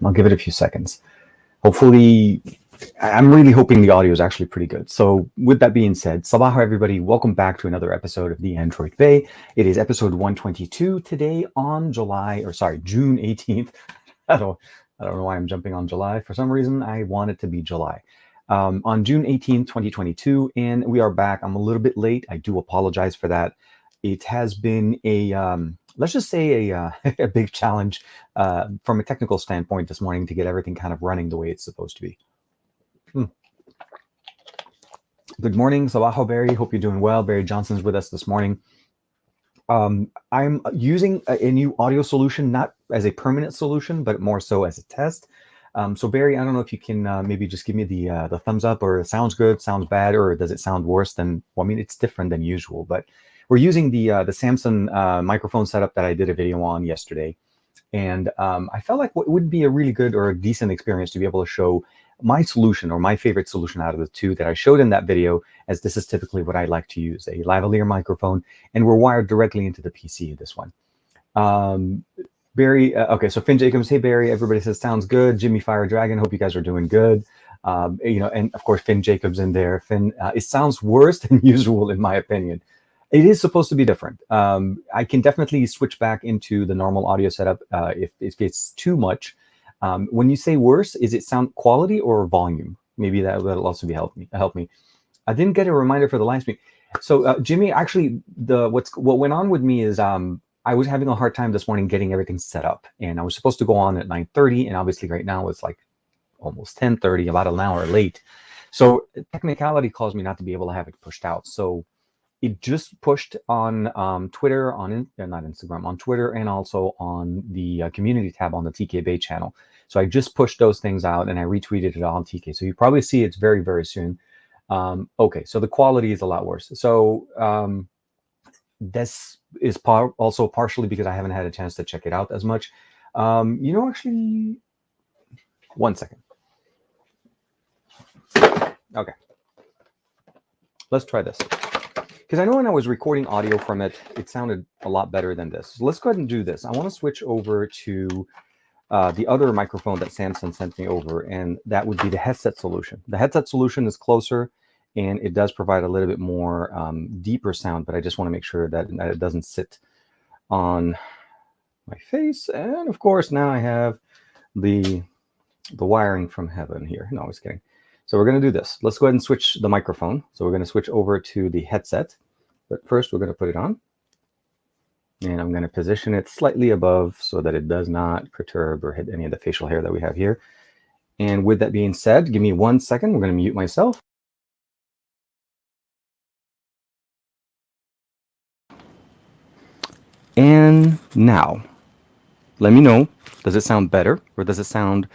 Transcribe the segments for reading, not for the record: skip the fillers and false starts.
I'll give it a few seconds. Hopefully, I'm really hoping the audio is actually pretty good. So with that being said, sabaho everybody, welcome back to another episode of the Android Bay. It is episode 122 today on June 18th. I don't know why I'm jumping on July. For some reason, I want it to be July. On June 18th, 2022, and we are back. I'm a little bit late. I do apologize for that. It has been let's just say a big challenge from a technical standpoint this morning to get everything kind of running the way it's supposed to be. Good morning, sabaho Barry. Hope you're doing well. Barry Johnson's with us this morning. I'm using a new audio solution, not as a permanent solution, but more so as a test. So Barry, I don't know if you can maybe just give me the thumbs up, or it sounds good, sounds bad, or does it sound worse than? Well, I mean, it's different than usual, but we're using the Samson microphone setup that I did a video on yesterday, and I felt like what would be a really good or a decent experience to be able to show my solution, or my favorite solution out of the two that I showed in that video, as this is typically what I like to use, a lavalier microphone, and we're wired directly into the PC of this one. Barry, okay, so Finn Jacobs, hey Barry, everybody says sounds good. Jimmy Fire Dragon, hope you guys are doing good. And of course Finn Jacobs in there. Finn, it sounds worse than usual in my opinion. It is supposed to be different. I can definitely switch back into the normal audio setup if it's too much. When you say worse, is it sound quality or volume? Maybe that'll also help me. I didn't get a reminder for the live stream. So Jimmy, actually, what went on with me is I was having a hard time this morning getting everything set up, and I was supposed to go on at 9:30, and obviously right now it's like almost 10:30, about an hour late. So technicality caused me not to be able to have it pushed out. So it just pushed on Twitter, not Instagram, on Twitter, and also on the community tab on the tkbay channel. So I just pushed those things out and I retweeted it on TK. So you probably see it's very, very soon. Okay, so the quality is a lot worse. So this is also partially because I haven't had a chance to check it out as much. Actually, one second. Okay, let's try this. Because I know when I was recording audio from it, it sounded a lot better than this. So let's go ahead and do this. I want to switch over to the other microphone that Samson sent me over, and that would be the headset solution. The headset solution is closer, and it does provide a little bit more deeper sound, but I just want to make sure that it doesn't sit on my face. And of course, now I have the wiring from heaven here. No, I was kidding. So we're going to do this. Let's go ahead and switch the microphone. So we're going to switch over to the headset. But first, we're going to put it on. And I'm going to position it slightly above so that it does not perturb or hit any of the facial hair that we have here. And with that being said, give me 1 second. We're going to mute myself. And now, let me know, does it sound better or does it sound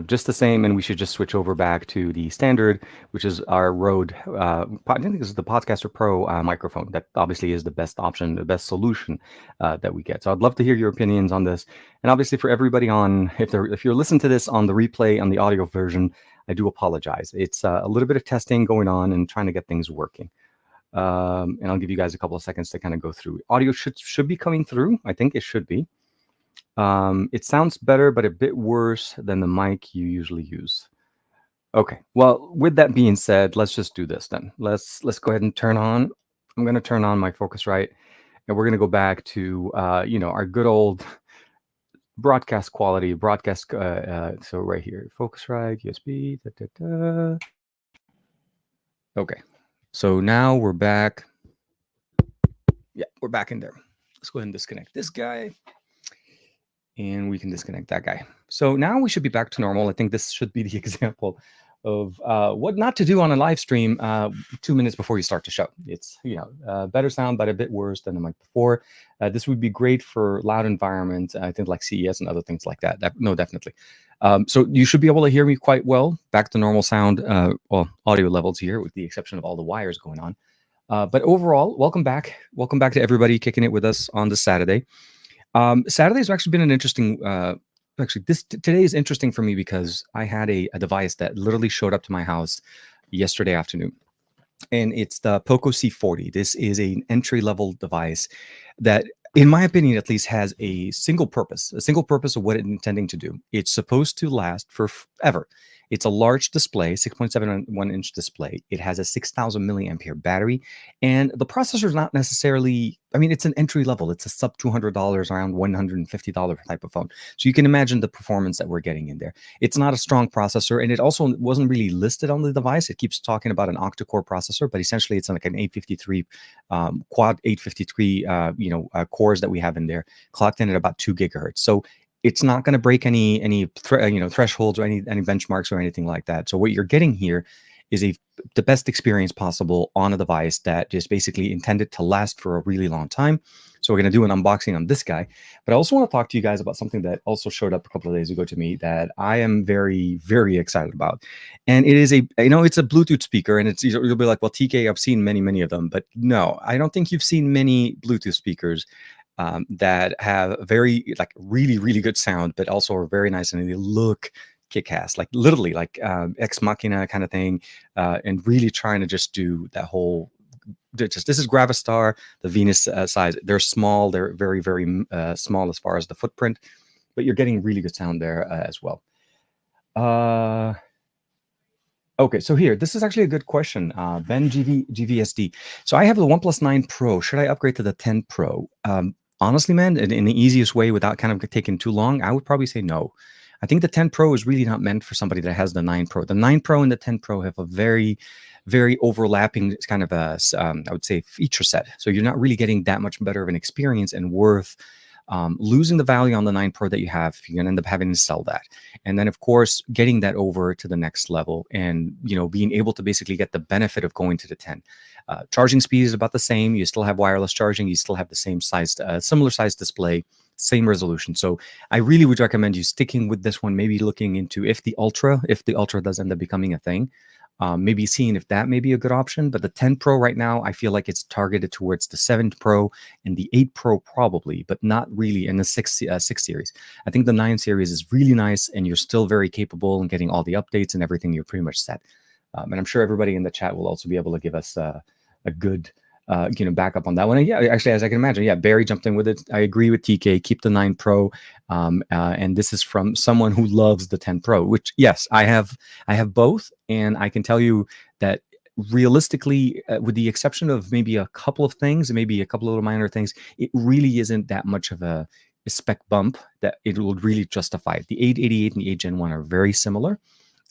just the same, and we should just switch over back to the standard, which is our Rode, I think this is the Podcaster Pro microphone. That obviously is the best option, the best solution that we get. So I'd love to hear your opinions on this. And obviously for everybody on, if you're listening to this on the replay, on the audio version, I do apologize. It's a little bit of testing going on and trying to get things working. And I'll give you guys a couple of seconds to kind of go through. Audio should be coming through. I think it should be. It sounds better, but a bit worse than the mic you usually use. Okay, well, with that being said, let's just do this then. Let's go ahead and turn on. I'm going to turn on my Focusrite, and we're going to go back to our good old broadcast quality. So right here, Focusrite, USB. Okay, so now we're back. Yeah, we're back in there. Let's go ahead and disconnect this guy. And we can disconnect that guy. So now we should be back to normal. I think this should be the example of what not to do on a live stream 2 minutes before you start the show. It's better sound, but a bit worse than the mic before. This would be great for loud environments, I think, like CES and other things like that. No, definitely. So you should be able to hear me quite well. Back to normal sound, audio levels here, with the exception of all the wires going on. But overall, welcome back. Welcome back to everybody kicking it with us on this Saturday. Saturday has actually been an interesting, today is interesting for me because I had a device that literally showed up to my house yesterday afternoon, and it's the Poco C40. This is an entry-level device that in my opinion, at least, has a single purpose of what it's intending to do. It's supposed to last forever. It's a large display, 6.71 inch display. It has a 6,000 milliampere battery, and the processor is not necessarily, I mean, it's an entry level. It's a sub $200, around $150 type of phone. So you can imagine the performance that we're getting in there. It's not a strong processor, and it also wasn't really listed on the device. It keeps talking about an octa-core processor, but essentially it's like an 853 quad 853 cores that we have in there, clocked in at about 2 gigahertz. So it's not going to break any thresholds or any benchmarks or anything like that. So what you're getting here is the best experience possible on a device that is basically intended to last for a really long time. So we're going to do an unboxing on this guy, but I also want to talk to you guys about something that also showed up a couple of days ago to me that I am very, very excited about. And it is it's a Bluetooth speaker, and you'll be like, well, TK, I've seen many of them, but no, I don't think you've seen many Bluetooth speakers that have really good sound, but also are very nice and they look kick-ass, like literally like ex machina kind of thing, and really trying to just do that whole. This is GravaStar, the Venus size. They're small. They're very small as far as the footprint, but you're getting really good sound there as well. Okay, so here, this is actually a good question. Ben GVSD. So I have the OnePlus 9 Pro. Should I upgrade to the 10 Pro? Honestly, man, in the easiest way without kind of taking too long, I would probably say no. I think the 10 Pro is really not meant for somebody that has the 9 Pro. The 9 Pro and the 10 Pro have a very overlapping kind of a, I would say, feature set. So you're not really getting that much better of an experience and worth losing the value on the 9 Pro that you have. You're going to end up having to sell that. And then, of course, getting that over to the next level and, being able to basically get the benefit of going to the 10. Charging speed is about the same. You still have wireless charging. You still have the same size, similar size display, same resolution. So I really would recommend you sticking with this one, maybe looking into if the Ultra does end up becoming a thing, maybe seeing if that may be a good option. But the 10 Pro right now, I feel like it's targeted towards the 7 Pro and the 8 Pro probably, but not really in the 6 series. I think the 9 series is really nice and you're still very capable and getting all the updates and everything. You're pretty much set. And I'm sure everybody in the chat will also be able to give us a good backup on that one. And yeah, actually, as I can imagine, yeah, Barry jumped in with it. I agree with TK. Keep the 9 Pro, and this is from someone who loves the 10 Pro. Which, yes, I have both, and I can tell you that realistically, with the exception of maybe a couple of things, maybe a couple of little minor things, it really isn't that much of a spec bump that it will really justify it. The 888 and the 8 Gen 1 are very similar.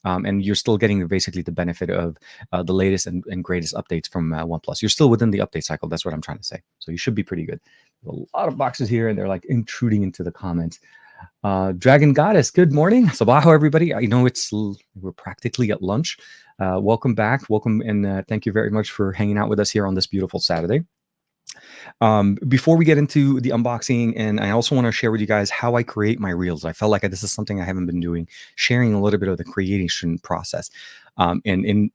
And you're still getting basically the benefit of the latest and greatest updates from OnePlus. You're still within the update cycle. That's what I'm trying to say. So you should be pretty good. There's a lot of boxes here, and they're like intruding into the comments. Dragon Goddess, good morning. Sabaho, everybody. I know we're practically at lunch. Welcome back. Welcome, and thank you very much for hanging out with us here on this beautiful Saturday. Before we get into the unboxing, and I also want to share with you guys how I create my reels. I felt like this is something I haven't been doing, sharing a little bit of the creation process. And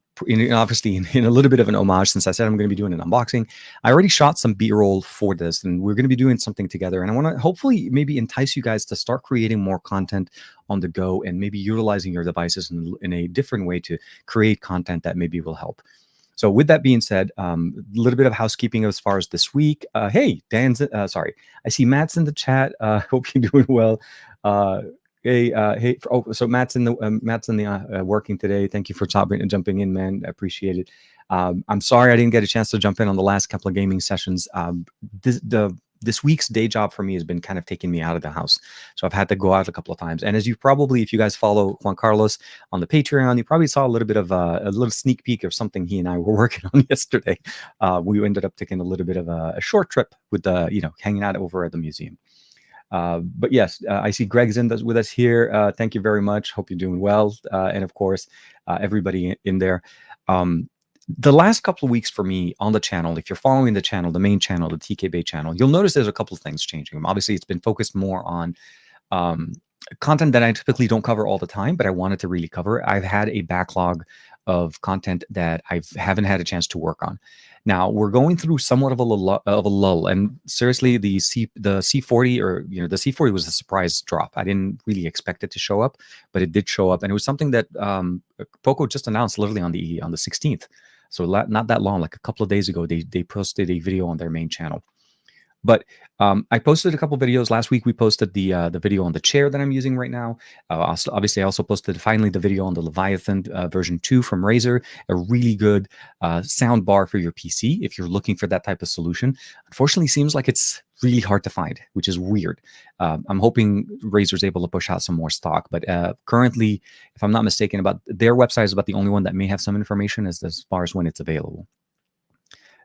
obviously in a little bit of an homage, since I said I'm going to be doing an unboxing, I already shot some B-roll for this, and we're going to be doing something together. And I want to hopefully maybe entice you guys to start creating more content on the go and maybe utilizing your devices in a different way to create content that maybe will help. So with that being said, a little bit of housekeeping as far as this week. Hey, Dan's, sorry. I see Matt's in the chat. Hope you're doing well. So Matt's in the working today. Thank you for jumping in, man. I appreciate it. I'm sorry I didn't get a chance to jump in on the last couple of gaming sessions. This week's day job for me has been kind of taking me out of the house. So I've had to go out a couple of times. And as if you guys follow Juan Carlos on the Patreon, you probably saw a little bit of a little sneak peek of something he and I were working on yesterday. We ended up taking a little bit of a short trip with hanging out over at the museum. But yes, I see Greg's with us here. Thank you very much. Hope you're doing well. And of course, everybody in there. The last couple of weeks for me on the channel, if you're following the channel, the main channel, the tkbay channel, you'll notice there's a couple of things changing. Obviously, it's been focused more on content that I typically don't cover all the time, but I wanted to really cover. I've had a backlog of content that I haven't had a chance to work on. Now we're going through somewhat of a lull, and seriously, the C40 or the C40 was a surprise drop. I didn't really expect it to show up, but it did show up, and it was something that Poco just announced literally on the 16th. So not that long, like a couple of days ago, they posted a video on their main channel. But I posted a couple videos last week. We posted the video on the chair that I'm using right now. Obviously, I also posted finally the video on the Leviathan version 2 from Razer, a really good sound bar for your PC if you're looking for that type of solution. Unfortunately, seems like it's really hard to find, which is weird. I'm hoping Razer's able to push out some more stock, but currently, if I'm not mistaken, about their website is about the only one that may have some information as far as when it's available.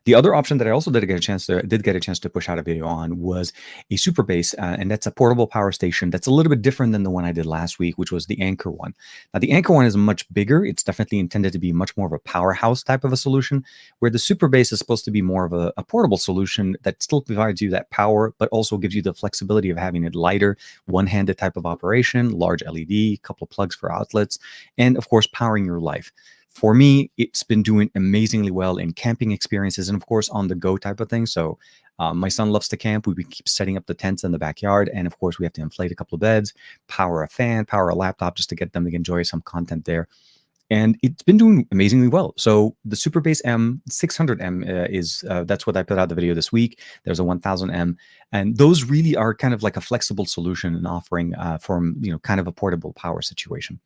The other option that I also did get a chance to push out a video on was a super bass, and that's a portable power station that's a little bit different than the one I did last week, which was the Anchor one. Now, the Anchor one is much bigger. It's definitely intended to be much more of a powerhouse type of a solution, where the super bass is supposed to be more of a portable solution that still provides you that power, but also gives you the flexibility of having it lighter, one-handed type of operation, large LED, couple of plugs for outlets, and of course, powering your life. For me, it's been doing amazingly well in camping experiences and, of course, on the go type of thing. So my son loves to camp. We keep setting up the tents in the backyard. And, of course, we have to inflate a couple of beds, power a fan, power a laptop just to get them to enjoy some content there. And it's been doing amazingly well. So the Super Bass M 600M that's what I put out the video this week. There's a 1000M, and those really are kind of like a flexible solution and offering from kind of a portable power situation.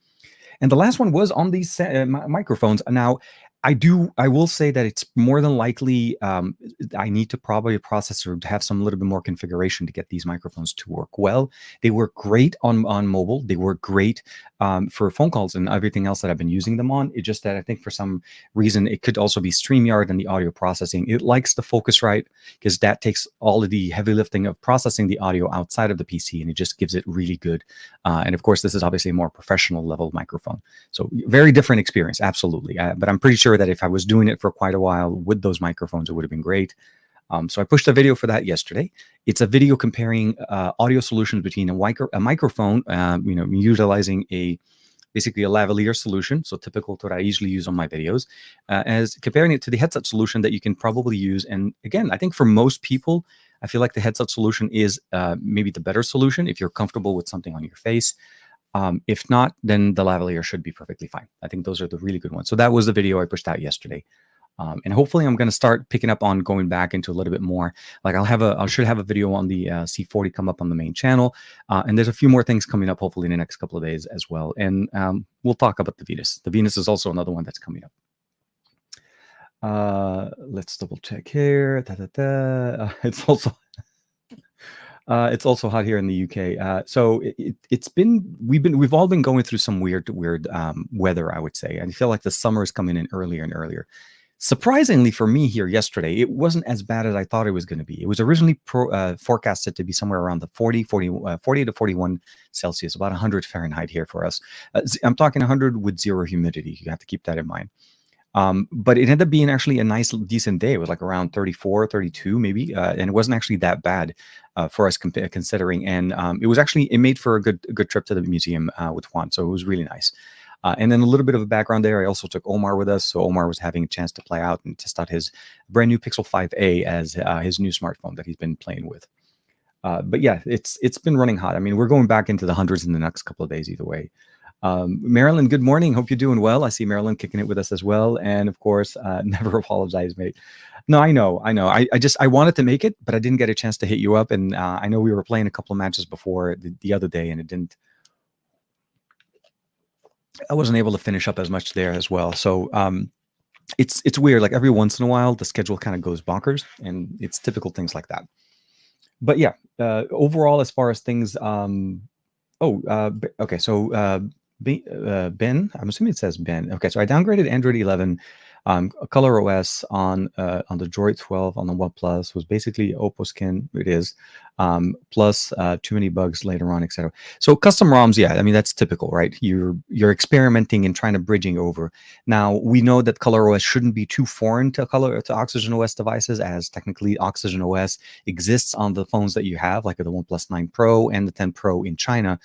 And the last one was on these microphones. Now, I will say that it's more than likely I need to probably a processor to have some little bit more configuration to get these microphones to work well. They work great on mobile. They work great for phone calls and everything else that I've been using them on. It's just that I think for some reason it could also be StreamYard and the audio processing. It likes the Focusrite because that takes all of the heavy lifting of processing the audio outside of the PC, and it just gives it really good. And of course, this is obviously a more professional level microphone. So very different experience, absolutely. But I'm pretty sure that if I was doing it for quite a while with those microphones, it would have been great. So I pushed a video for that yesterday. It's a video comparing audio solutions between a microphone, utilizing basically a lavalier solution, so typical to what I usually use on my videos, as comparing it to the headset solution that you can probably use. And again, I think for most people, I feel like the headset solution is maybe the better solution if you're comfortable with something on your face. If not, then the lavalier should be perfectly fine. I think those are the really good ones. So that was the video I pushed out yesterday. And hopefully I'm going to start picking up on going back into a little bit more. Like I should have a video on the C40 come up on the main channel. And there's a few more things coming up hopefully in the next couple of days as well. And we'll talk about the Venus. The Venus is also another one that's coming up. Let's double check here. It's also hot here in the UK. So we've all been going through some weird weather, I would say. I feel like the summer is coming in earlier and earlier. Surprisingly for me here yesterday, it wasn't as bad as I thought it was going to be. It was originally forecasted to be somewhere around the 40 to 41 Celsius, about 100 Fahrenheit here for us. I'm talking 100 with zero humidity. You have to keep that in mind. But it ended up being actually a nice, decent day. It was like around 34, 32 maybe, and it wasn't actually that bad for us considering. And it made for a good trip to the museum with Juan, so it was really nice. And then a little bit of a background there. I also took Omar with us, so Omar was having a chance to play out and test out his brand new Pixel 5a as his new smartphone that he's been playing with. But yeah, it's been running hot. I mean, we're going back into the hundreds in the next couple of days either way. Marilyn, good morning. Hope you're doing well. I see Marilyn kicking it with us as well. And of course, never apologize, mate. No, I know. I wanted to make it, but I didn't get a chance to hit you up. And I know we were playing a couple of matches before the other day, and I wasn't able to finish up as much there as well. So it's weird. Like every once in a while, the schedule kind of goes bonkers, and it's typical things like that. But yeah, overall, as far as things, okay. So Ben, I'm assuming it says Ben. Okay, so I downgraded Android 11. Color OS on the Droid 12 on the OnePlus was basically Oppo skin. It is plus too many bugs later on, etc. So custom ROMs, yeah, I mean that's typical, right? You're experimenting and trying to bridging over. Now we know that Color OS shouldn't be too foreign to Oxygen OS devices, as technically Oxygen OS exists on the phones that you have, like the OnePlus 9 Pro and the 10 Pro in China.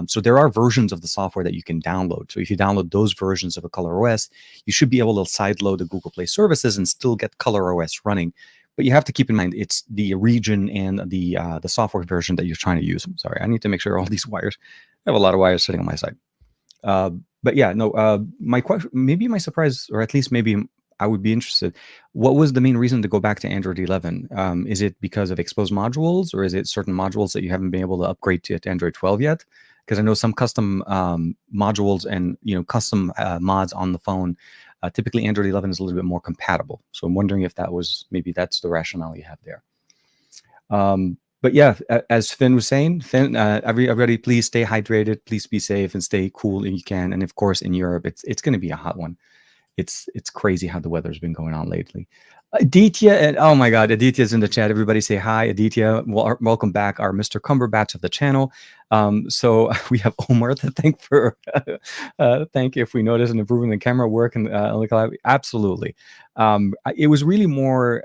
So there are versions of the software that you can download. So if you download those versions of a Color OS, you should be able to sideload the Google Play services and still get Color OS running. But you have to keep in mind it's the region and the software version that you're trying to use. Sorry, I need to make sure all these wires. I have a lot of wires sitting on my side. But yeah, no. My question, maybe my surprise, or at least maybe I would be interested. What was the main reason to go back to Android 11? Is it because of exposed modules, or is it certain modules that you haven't been able to upgrade to Android 12 yet? Because I know some custom modules and custom mods on the phone. Typically, Android 11 is a little bit more compatible. So I'm wondering if maybe that's the rationale you have there. But yeah, as Finn was saying, Finn, everybody, please stay hydrated, please be safe, and stay cool if you can. And of course, in Europe, it's going to be a hot one. It's crazy how the weather's been going on lately. Aditya, and oh my God, Aditya's in the chat. Everybody say hi, Aditya. Welcome back, our Mr. Cumberbatch of the channel. So we have Omar to thank for thank you if we notice an improvement in camera work and on the cloud. Absolutely. It was really more.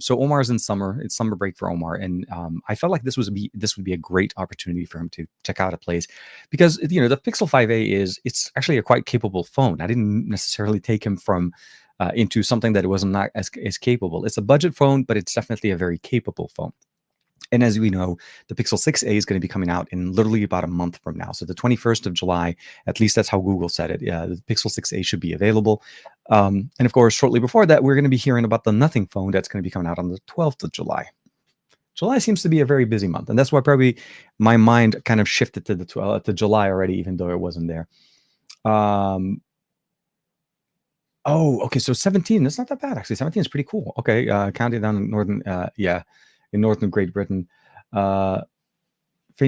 So Omar's in summer. It's summer break for Omar, and I felt like this would be a great opportunity for him to check out a place, because the Pixel 5a it's actually a quite capable phone. I didn't necessarily take him from into something that it was not as capable. It's a budget phone, but it's definitely a very capable phone. And as we know, the Pixel 6a is going to be coming out in literally about a month from now. So the 21st of July, at least that's how Google said it. Yeah, the Pixel 6a should be available. And of course, shortly before that, we're going to be hearing about the Nothing phone that's going to be coming out on the 12th of July. July seems to be a very busy month, and that's why probably my mind kind of shifted to to July already, even though it wasn't there. Oh, okay. So 17, that's not that bad, actually. 17 is pretty cool. Okay. Counting down in northern Great Britain,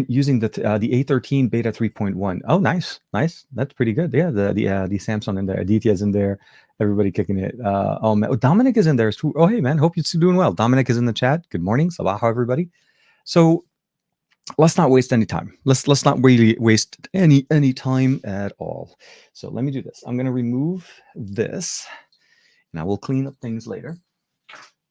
using the A13 beta 3.1. Oh, nice. That's pretty good. Yeah, the Samson in there. Aditya's in there. Everybody kicking it. Oh, man. Dominic is in there too. Oh, hey, man. Hope you're doing well. Dominic is in the chat. Good morning. Sabaha, everybody. So let's not waste any time. Let's not really waste any time at all. So let me do this. I'm going to remove this, and I will clean up things later.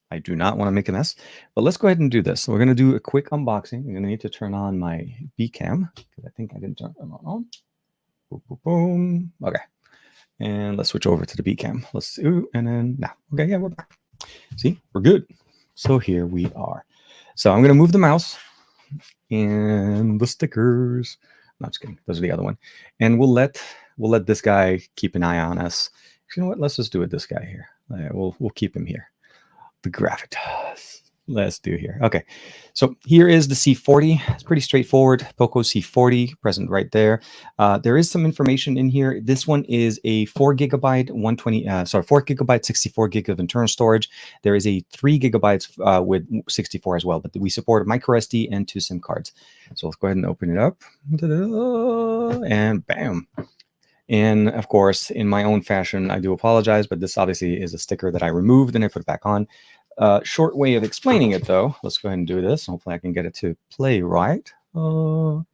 I do not want to make a mess, but let's go ahead and do this. So we're going to do a quick unboxing. I'm going to need to turn on my B cam, because I think I didn't turn them on. Boom, boom, boom. Okay, and let's switch over to the B cam. Let's see, and then now. Okay, yeah, we're back. See, we're good. So here we are. So I'm going to move the mouse and the stickers. No, just kidding. Those are the other one. And we'll let this guy keep an eye on us. You know what? Let's just do it. This guy here. We'll keep him here. The Gravitas. Let's do here. Okay. So here is the C40. It's pretty straightforward. Poco C40 present right there. There is some information in here. This one is a 4 gigabyte 4 gigabyte 64 gig of internal storage. There is a 3 gigabytes with 64 as well, but we support micro SD and 2 SIM cards. So let's go ahead and open it up. And bam. And of course, in my own fashion, I do apologize, but this obviously is a sticker that I removed and I put it back on. Short way of explaining it, though. Let's go ahead and do this. Hopefully I can get it to play right. Come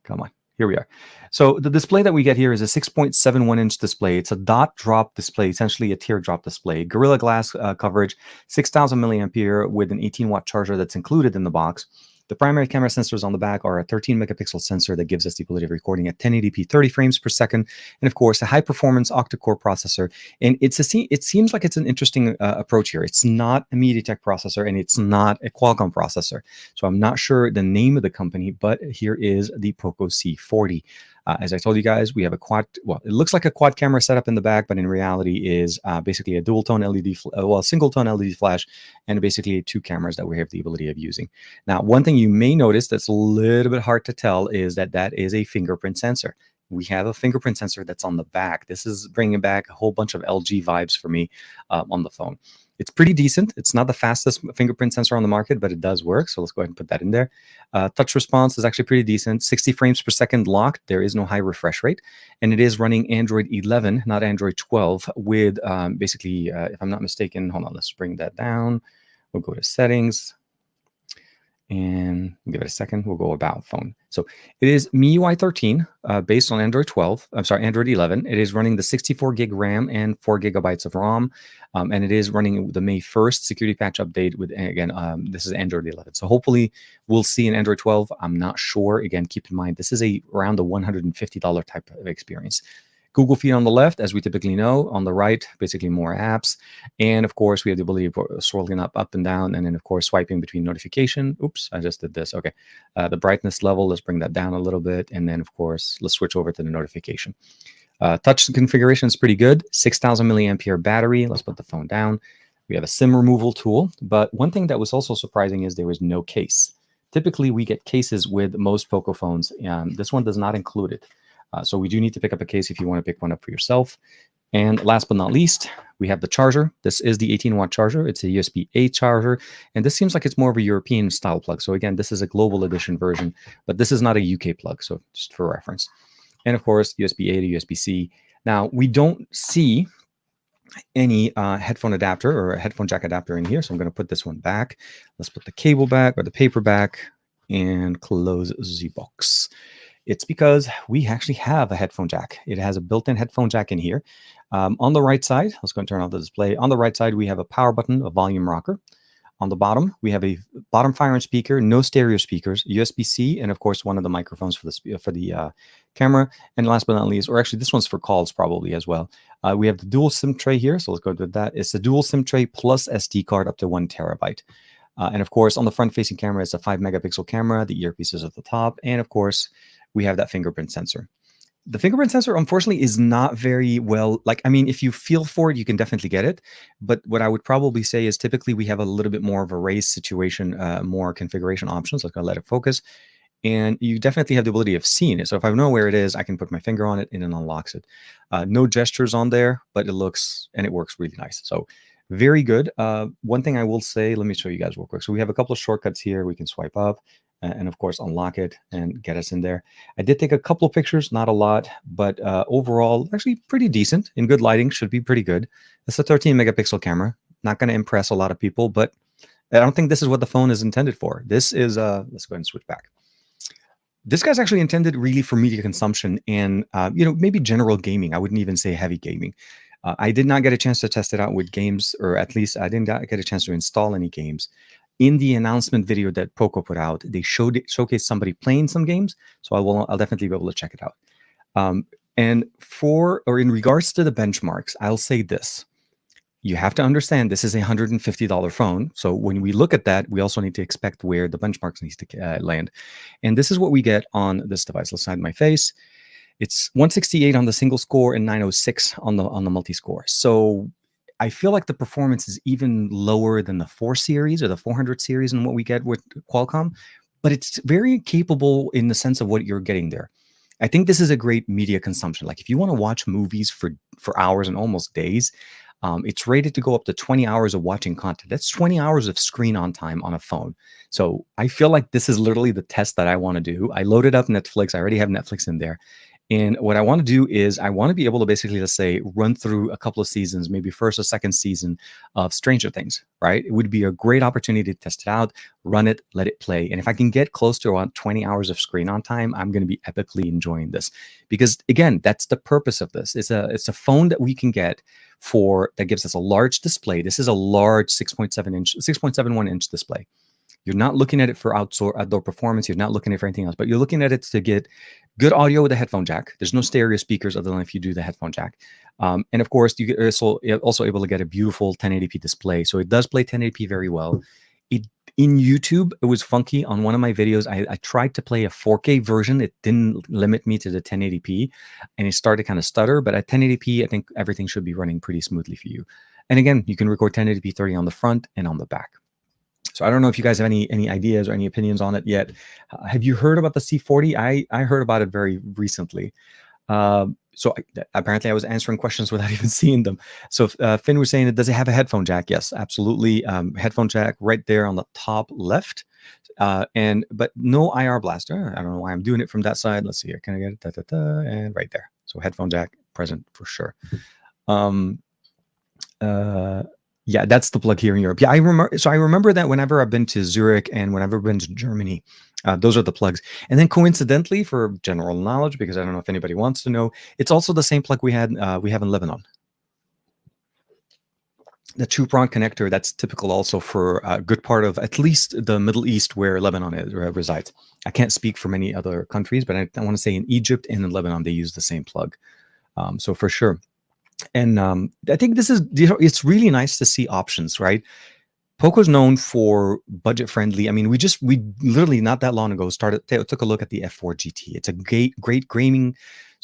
on. Here we are. So the display that we get here is a 6.71-inch display. It's a dot drop display, essentially a teardrop display. Gorilla Glass coverage, 6,000 milliampere with an 18-watt charger that's included in the box. The primary camera sensors on the back are a 13 megapixel sensor that gives us the ability of recording at 1080p 30 frames per second. And of course, a high performance octa-core processor. And it seems like it's an interesting approach here. It's not a MediaTek processor and it's not a Qualcomm processor. So I'm not sure the name of the company, but here is the Poco C40. As I told you guys, we have a it looks like a quad camera setup in the back, but in reality is basically a dual tone LED, single tone LED flash, and basically 2 cameras that we have the ability of using. Now, one thing you may notice that's a little bit hard to tell is that is a fingerprint sensor. We have a fingerprint sensor that's on the back. This is bringing back a whole bunch of LG vibes for me on the phone. It's pretty decent. It's not the fastest fingerprint sensor on the market, but it does work. So let's go ahead and put that in there. Touch response is actually pretty decent. 60 frames per second locked. There is no high refresh rate. And it is running Android 11, not Android 12, with basically, if I'm not mistaken, hold on, let's bring that down. We'll go to settings. And we'll give it a second. We'll go about phone. So it is MIUI 13 based on Android 11. It is running the 64 gig RAM and 4 gigabytes of ROM. And it is running the May 1st security patch update with, again, this is Android 11. So hopefully we'll see in Android 12. I'm not sure. Again, keep in mind, this is around the $150 type of experience. Google feed on the left, as we typically know. On the right, basically more apps. And of course, we have the ability of scrolling up and down. And then, of course, swiping between notification. Oops, I just did this. Okay. The brightness level, let's bring that down a little bit. And then, of course, let's switch over to the notification. Touch configuration is pretty good. 6,000 milliampere battery. Let's put the phone down. We have a SIM removal tool. But one thing that was also surprising is there was no case. Typically, we get cases with most Poco phones. This one does not include it. So we do need to pick up a case if you want to pick one up for yourself. And last but not least, we have the charger. This is the 18-watt charger. It's a USB-A charger. And this seems like it's more of a European style plug. So again, this is a global edition version, but this is not a UK plug. So just for reference. And of course, USB-A to USB-C. Now, we don't see any headphone adapter or a headphone jack adapter in here. So I'm going to put this one back. Let's put the cable back or the paper back and close the box. It's because we actually have a headphone jack. It has a built-in headphone jack in here. On the right side, let's go and turn off the display. On the right side, we have a power button, a volume rocker. On the bottom, we have a bottom fire-in speaker, no stereo speakers, USB-C, and of course, one of the microphones for the camera. And last but not least, or actually this one's for calls probably as well. We have the dual SIM tray here, so let's go to that. It's a dual SIM tray plus SD card up to 1 terabyte. And of course, on the front-facing camera, it's a 5-megapixel camera. The earpiece is at the top, and of course, we have that fingerprint sensor. The fingerprint sensor, unfortunately, is not very well, I mean, if you feel for it, you can definitely get it. But what I would probably say is typically we have a little bit more of a raised situation, more configuration options. Let's go let it focus. And you definitely have the ability of seeing it. So if I know where it is, I can put my finger on it and it unlocks it. No gestures on there, but it looks and it works really nice. So very good. One thing I will say, let me show you guys real quick. So we have a couple of shortcuts here. We can swipe up. And of course, unlock it and get us in there. I did take a couple of pictures, not a lot, but overall, actually pretty decent. In good lighting, should be pretty good. It's a 13-megapixel camera. Not going to impress a lot of people, but I don't think this is what the phone is intended for. This is, let's go ahead and switch back. This guy's actually intended really for media consumption and, maybe general gaming. I wouldn't even say heavy gaming. I did not get a chance to test it out with games, or at least I didn't get a chance to install any games. In the announcement video that Poco put out, they showcased somebody playing some games, so I'll definitely be able to check it out. And in regards to the benchmarks, I'll say this: you have to understand this is a $150 phone. So when we look at that, we also need to expect where the benchmarks needs to land. And this is what we get on this device. Let's hide my face. It's 168 on the single score and 906 on the multi score. So I feel like the performance is even lower than the 4 series or the 400 series and what we get with Qualcomm, but it's very capable in the sense of what you're getting there. I think this is a great media consumption. Like if you want to watch movies for hours and almost days, it's rated to go up to 20 hours of watching content. That's 20 hours of screen on time on a phone. So I feel like this is literally the test that I want to do. I loaded up Netflix. I already have Netflix in there. And what I want to do is I want to be able to basically, let's say, run through a couple of seasons, maybe first or second season of Stranger Things, right? It would be a great opportunity to test it out, run it, let it play. And if I can get close to around 20 hours of screen on time, I'm going to be epically enjoying this. Because again, that's the purpose of this. It's a phone that we can get that gives us a large display. This is a large 6.71 inch display. You're not looking at it for outdoor performance. You're not looking at it for anything else, but you're looking at it to get good audio with a headphone jack. There's no stereo speakers other than if you do the headphone jack. And of course, you get also able to get a beautiful 1080p display. So it does play 1080p very well. In YouTube, it was funky. On one of my videos, I tried to play a 4K version. It didn't limit me to the 1080p, and it started to kind of stutter. But at 1080p, I think everything should be running pretty smoothly for you. And again, you can record 1080p 30 on the front and on the back. So I don't know if you guys have any ideas or any opinions on it yet. Have you heard about the C40? I heard about it very recently. So apparently I was answering questions without even seeing them. So Finn was saying, does it have a headphone jack? Yes, absolutely. Headphone jack right there on the top left. But no IR blaster. I don't know why I'm doing it from that side. Let's see here. Can I get it? And right there. So headphone jack present for sure. Yeah, that's the plug here in Europe. Yeah, I remember that whenever I've been to Zurich and whenever I've been to Germany, those are the plugs. And then coincidentally, for general knowledge, because I don't know if anybody wants to know, it's also the same plug we have in Lebanon. The 2-prong connector, that's typical also for a good part of at least the Middle East where Lebanon resides. I can't speak for many other countries, but I want to say in Egypt and in Lebanon, they use the same plug. So for sure. And I think this is, it's really nice to see options, right? Poco's known for budget friendly. I mean, we literally not that long ago took a look at the F4 GT. It's a great gaming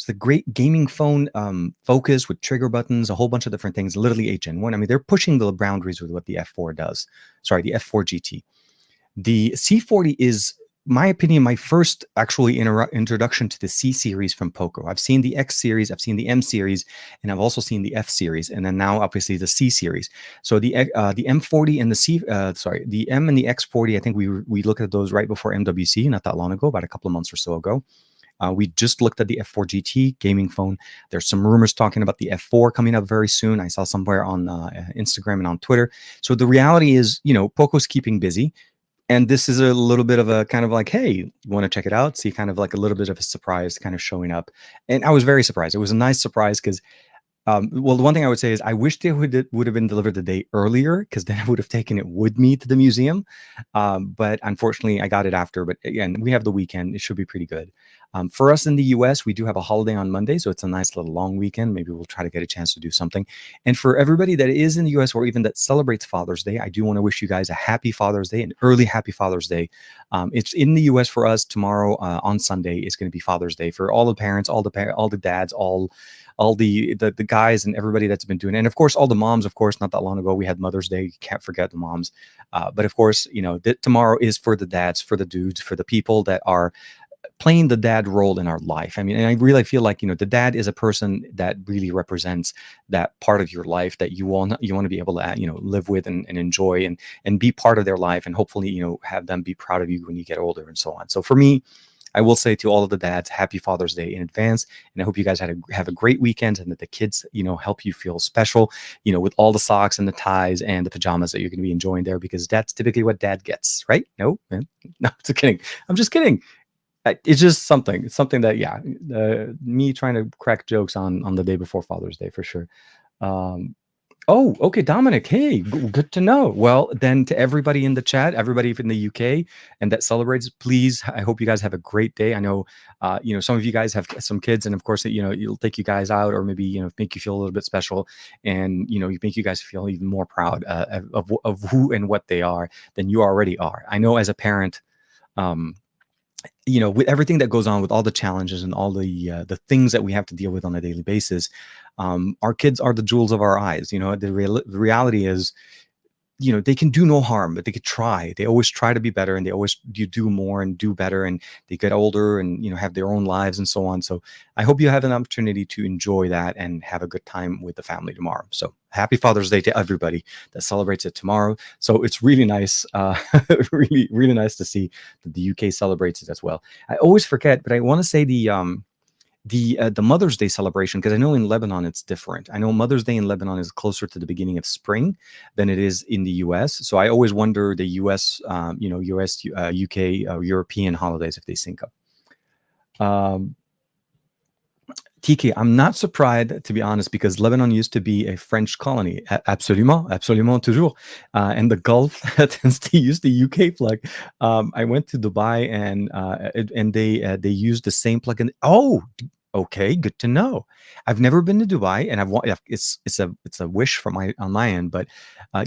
It's the great gaming phone, focus with trigger buttons, a whole bunch of different things. Literally HN1. I mean, they're pushing the boundaries with what the F4 does. Sorry, the F4 GT. The C40 is, my opinion, my first actually introduction to the C series from Poco. I've seen the X series, I've seen the M series, and I've also seen the F series, and then now obviously the C series. So the M40 and the M and the X40, I think we looked at those right before MWC, not that long ago, about a couple of months or so ago. We just looked at the F4 GT gaming phone. There's some rumors talking about the F4 coming up very soon. I saw somewhere on Instagram and on Twitter. So the reality is, Poco's keeping busy. And this is a little bit of a kind of like, hey, you want to check it out? See, kind of like a little bit of a surprise kind of showing up. And I was very surprised. It was a nice surprise because, well, the one thing I would say is I wish they would have been delivered the day earlier, because then I would have taken it with me to the museum. But unfortunately, I got it after. But again, we have the weekend. It should be pretty good. For us in the US, we do have a holiday on Monday, so it's a nice little long weekend. Maybe we'll try to get a chance to do something. And for everybody that is in the US or even that celebrates Father's Day, I do want to wish you guys a happy Father's Day, an early happy Father's Day. It's in the US for us tomorrow on Sunday is going to be Father's Day for all the parents, all the dads, all the guys and everybody that's been doing it. And of course, all the moms, of course, not that long ago, we had Mother's Day. You can't forget the moms. But of course, tomorrow is for the dads, for the dudes, for the people that are playing the dad role in our life. I mean, and I really feel like, the dad is a person that really represents that part of your life that you want to be able to, live with and enjoy and be part of their life. And hopefully, have them be proud of you when you get older and so on. So for me, I will say to all of the dads, happy Father's Day in advance. And I hope you guys have a great weekend and that the kids, help you feel special, with all the socks and the ties and the pajamas that you're going to be enjoying there, because that's typically what dad gets, right? No, man. No, just kidding. I'm just kidding. It's just something that, me trying to crack jokes on the day before Father's Day for sure. Oh, okay, Dominic. Hey, good to know. Well, then to everybody in the chat, everybody in the UK and that celebrates, please, I hope you guys have a great day. I know, some of you guys have some kids, and of course, it'll take you guys out, or maybe, make you feel a little bit special, and, make you guys feel even more proud of who and what they are than you already are. I know as a parent, with everything that goes on, with all the challenges and all the things that we have to deal with on a daily basis, our kids are the jewels of our eyes. The reality is, they can do no harm, but they could try. They always try to be better, and they always do more and do better, and they get older and, have their own lives and so on. So I hope you have an opportunity to enjoy that and have a good time with the family tomorrow. So happy Father's Day to everybody that celebrates it tomorrow. So it's really nice, really, really nice to see that the UK celebrates it as well. I always forget, but I want to say the Mother's Day celebration, because I know in Lebanon it's different. I know Mother's Day in Lebanon is closer to the beginning of spring than it is in the US. So I always wonder the US, US, UK, European holidays, if they sync up. TK, I'm not surprised, to be honest, because Lebanon used to be a French colony. Absolument, absolument, toujours. And the Gulf tends to use the UK plug. I went to Dubai and they use the same plug. Oh, okay, good to know. I've never been to Dubai, and it's a wish on my end, but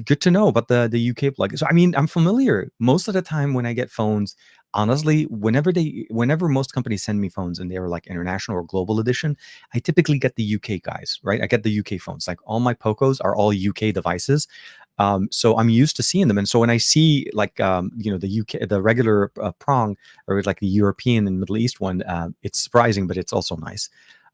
good to know about the UK plug. So I mean, I'm familiar. Most of the time when I get phones, honestly, whenever most companies send me phones and they're like international or global edition, I typically get the UK guys, right? I get the UK phones. Like all my Pocos are all UK devices. So I'm used to seeing them. And so when I see like, the UK, the regular prong, or like the European and Middle East one, it's surprising, but it's also nice.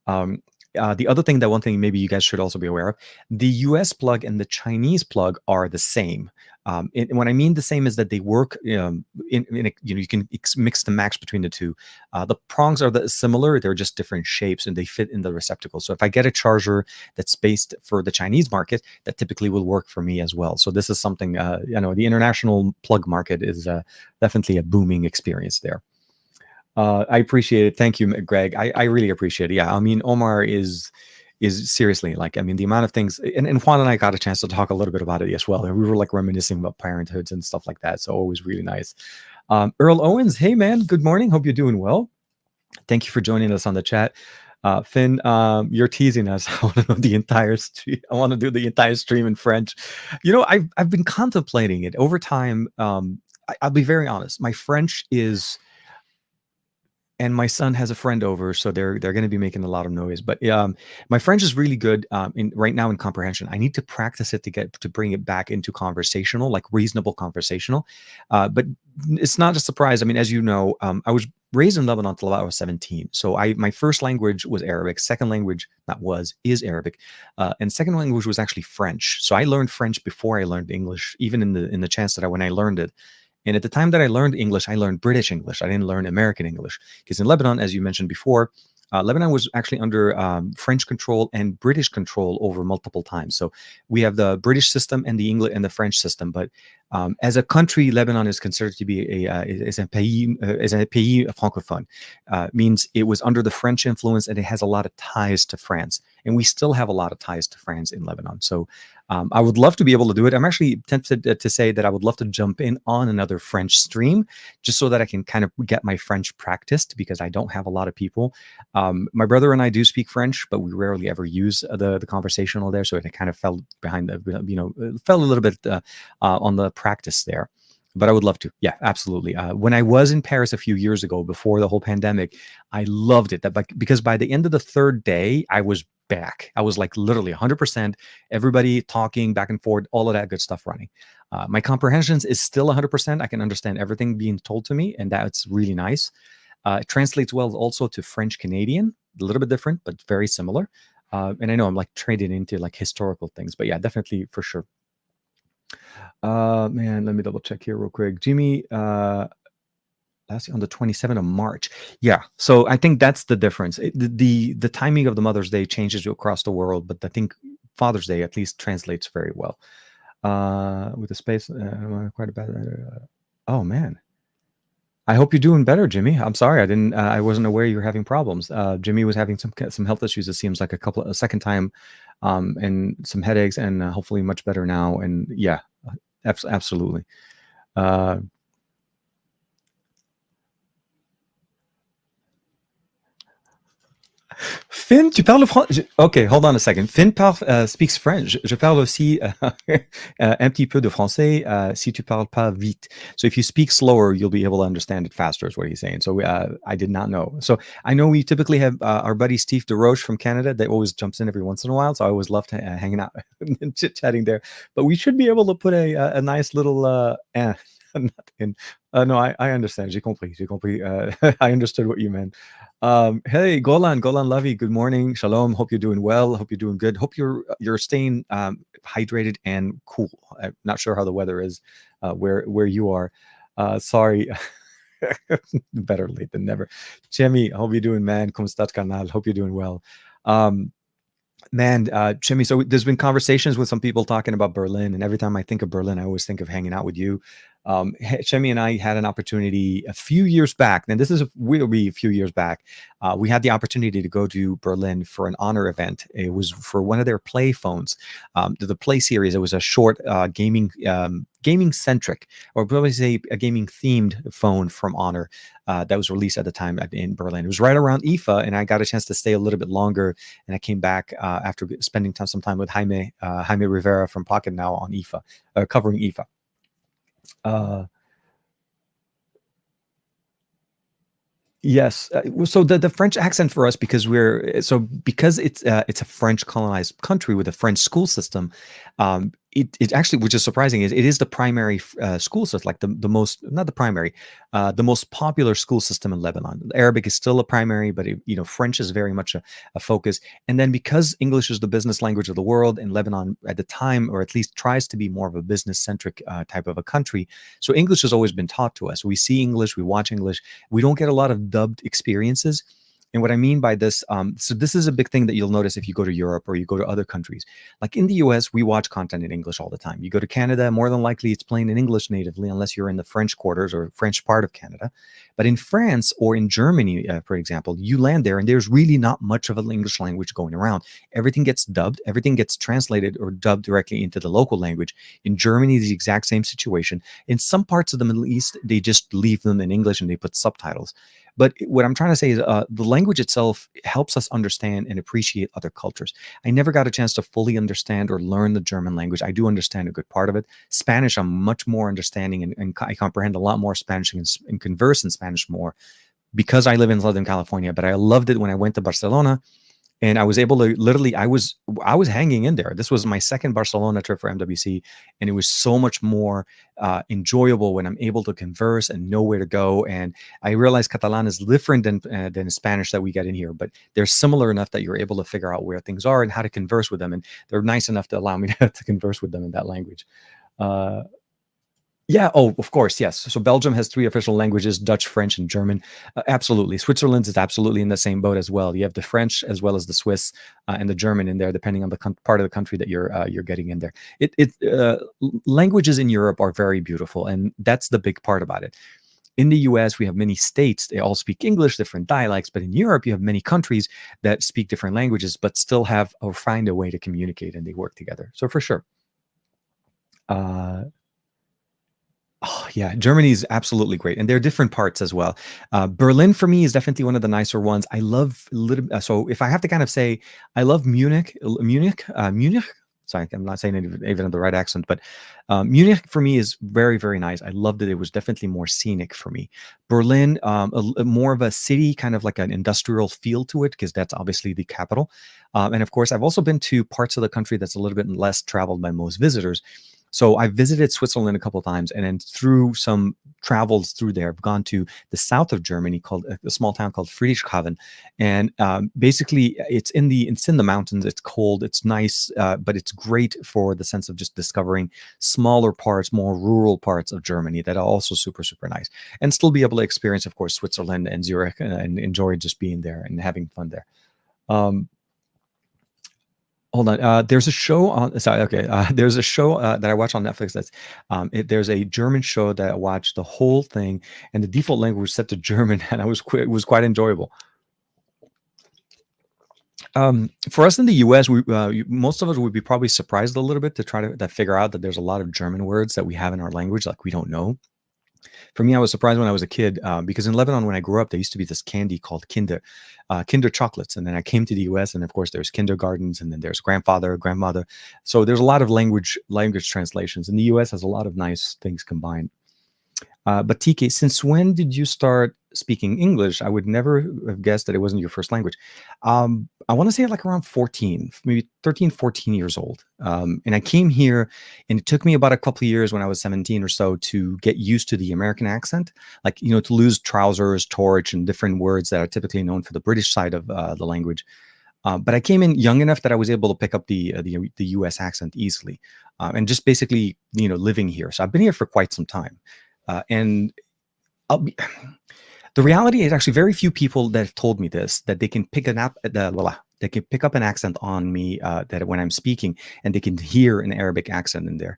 The other thing, one thing maybe you guys should also be aware of, the US plug and the Chinese plug are the same. And what I mean the same is that they work you can mix and match between the two. The prongs are similar, they're just different shapes and they fit in the receptacle. So if I get a charger that's based for the Chinese market, that typically will work for me as well. So this is something, the international plug market is definitely a booming experience there. I appreciate it. Thank you, Greg. I really appreciate it. Yeah, I mean, Omar is seriously, like, I mean, the amount of things, and Juan and I got a chance to talk a little bit about it as well. And we were like reminiscing about parenthoods and stuff like that. So always really nice. Earl Owens, hey man, good morning. Hope you're doing well. Thank you for joining us on the chat. Finn, you're teasing us. I want to know the entire stream. I want to do the entire stream in French. I've been contemplating it over time. I'll be very honest. My French is, and my son has a friend over, so they're going to be making a lot of noise. But my French is really good in right now in comprehension. I need to practice it to bring it back into conversational, like reasonable conversational. But it's not a surprise. I mean, as you know, I was raised in Lebanon until I was 17. So my first language was Arabic. Second language is Arabic, and second language was actually French. So I learned French before I learned English, even in the chance that when I learned it. And at the time that I learned English, I learned British English. I didn't learn American English because in Lebanon, as you mentioned before, Lebanon was actually under French control and British control over multiple times. So we have the British system and the English and the French system. But as a country, Lebanon is considered to be is a pays francophone. Means it was under the French influence and it has a lot of ties to France. And we still have a lot of ties to France in Lebanon. So I would love to be able to do it. I'm actually tempted to say that I would love to jump in on another French stream just so that I can kind of get my French practiced because I don't have a lot of people. My brother and I do speak French, but we rarely ever use the conversational there. So it kind of fell behind fell a little bit on the practice there. But I would love to. Yeah, absolutely. When I was in Paris a few years ago, before the whole pandemic, I loved it. Because by the end of the third day, I was back. I was like literally 100%, everybody talking back and forth, all of that good stuff running. My comprehensions is still 100%. I can understand everything being told to me, and that's really nice. It translates well also to French Canadian, a little bit different, but very similar. And I know I'm like trading into like historical things, but yeah, definitely for sure. Man, let me double check here real quick. Jimmy, last on the 27th of March. Yeah. So I think that's the difference. The timing of the Mother's Day changes across the world, but I think Father's Day at least translates very well. With the space, quite a bad. Oh man. I hope you're doing better, Jimmy. I'm sorry, I wasn't aware you were having problems. Jimmy was having some health issues. It seems like a second time, and some headaches, and hopefully much better now. And yeah, absolutely. Finn, tu parles français? Okay, hold on a second. Finn speaks French. Je parle aussi un petit peu de français si tu parles pas vite. So if you speak slower, you'll be able to understand it faster is what he's saying. So I did not know. So I know we typically have our buddy Steve DeRoche from Canada that always jumps in every once in a while. So I always love to hanging out and chit-chatting there. But we should be able to put a nice little not in. No, I understand. J'ai compris. I understood what you meant. Hey, Golan Lavi, good morning. Shalom. Hope you're doing well. Hope you're doing good. Hope you're staying hydrated and cool. I'm not sure how the weather is where you are. Sorry. Better late than never. Chemi, hope you're doing, man. Como estás, canal? Hope you're doing well. Man, Chimmy, so there's been conversations with some people talking about Berlin, and every time I think of Berlin, I always think of hanging out with you. Chimmy and I had an opportunity a few years back, and will be a few years back. We had the opportunity to go to Berlin for an honor event. It was for one of their Play phones, the Play series. It was a short gaming centric, or probably say a gaming themed phone from Honor that was released at the time in Berlin. It was right around IFA, and I got a chance to stay a little bit longer. And I came back after spending some time with Jaime Rivera from Pocket Now on IFA, covering IFA. Yes. So the French accent for us, because because it's a French colonized country with a French school system, it actually, which is surprising, is it is the primary school system, like the most, not the primary, the most popular school system in Lebanon. Arabic is still a primary, but French is very much a focus. And then because English is the business language of the world, and Lebanon at the time, or at least tries to be more of a business centric type of a country, so English has always been taught to us. We see English, we watch English. We don't get a lot of dubbed experiences. And what I mean by this, so this is a big thing that you'll notice if you go to Europe or you go to other countries. Like in the US, we watch content in English all the time. You go to Canada, more than likely it's playing in English natively, unless you're in the French quarters or French part of Canada. But in France or in Germany, for example, you land there and there's really not much of an English language going around. Everything gets dubbed, everything gets translated or dubbed directly into the local language. In Germany, the exact same situation. In some parts of the Middle East, they just leave them in English and they put subtitles. But what I'm trying to say is the language itself helps us understand and appreciate other cultures. I never got a chance to fully understand or learn the German language. I do understand a good part of it. Spanish, I'm much more understanding, and I comprehend a lot more Spanish and converse in Spanish more. because I live in Southern California, but I loved it when I went to Barcelona. And I was able to literally, I was hanging in there. This was my second Barcelona trip for MWC, and it was so much more enjoyable when I'm able to converse and know where to go. And I realized Catalan is different than Spanish that we get in here, but they're similar enough that you're able to figure out where things are and how to converse with them. And they're nice enough to allow me to converse with them in that language. Uh, yeah. Oh, of course. Yes. So Belgium has 3 official languages: Dutch, French, and German. Absolutely. Switzerland is absolutely in the same boat as well. You have the French as well as the Swiss and the German in there, depending on the part of the country that you're getting in there. Languages in Europe are very beautiful, and that's the big part about it. In the US, we have many states. They all speak English, different dialects. But in Europe, you have many countries that speak different languages, but still have or find a way to communicate, and they work together. So for sure. Uh, Oh, yeah, Germany is absolutely great, and there are different parts as well. Berlin for me is definitely one of the nicer ones. I love so if I have to kind of say, I love Munich. Sorry, I'm not saying it even in the right accent, but Munich for me is very, very nice. I loved it. It was definitely more scenic for me. Berlin, more of a city, kind of like an industrial feel to it, because that's obviously the capital. And of course, I've also been to parts of the country that's a little bit less traveled by most visitors. So I visited Switzerland a couple of times, and then through some travels through there, I've gone to the south of Germany, called a small town called Friedrichshafen, and basically it's in the mountains. It's cold, it's nice, but it's great for the sense of just discovering smaller parts, more rural parts of Germany that are also super, super nice, and still be able to experience, of course, Switzerland and Zurich, and enjoy just being there and having fun there. Um, Hold on. There's a show on. Sorry. Okay. There's a show that I watch on Netflix. There's a German show that I watched the whole thing, and the default language was set to German, and it was quite enjoyable. For us in the U.S., most of us would be probably surprised a little bit to try to figure out that there's a lot of German words that we have in our language, like we don't know. For me, I was surprised when I was a kid because in Lebanon, when I grew up, there used to be this candy called Kinder chocolates. And then I came to the US, and of course, there's kindergartens, and then there's grandfather, grandmother. So there's a lot of language translations, and the US has a lot of nice things combined. But TK, since when did you start speaking English? I would never have guessed that it wasn't your first language. I want to say like around 14, maybe 13, 14 years old. And I came here, and it took me about a couple of years when I was 17 or so to get used to the American accent, like, to lose trousers, torch, and different words that are typically known for the British side of the language. But I came in young enough that I was able to pick up the U.S. accent easily, and just basically, living here. So I've been here for quite some time. And I'll be, the reality is actually very few people that have told me this, that they can pick they can pick up an accent on me, that when I'm speaking, and they can hear an Arabic accent in there.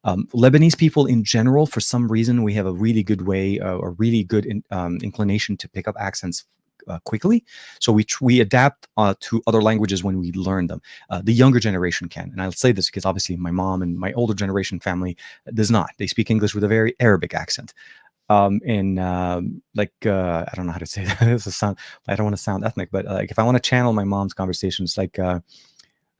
Lebanese people in general, for some reason, we have a really good way, a really good inclination to pick up accents quickly. So we adapt to other languages when we learn them. The younger generation can, and I'll say this because obviously my mom and my older generation family does not. They speak English with a very Arabic accent. And I don't know how to say that. It's a sound. I don't want to sound ethnic, but like if I want to channel my mom's conversation, it's like,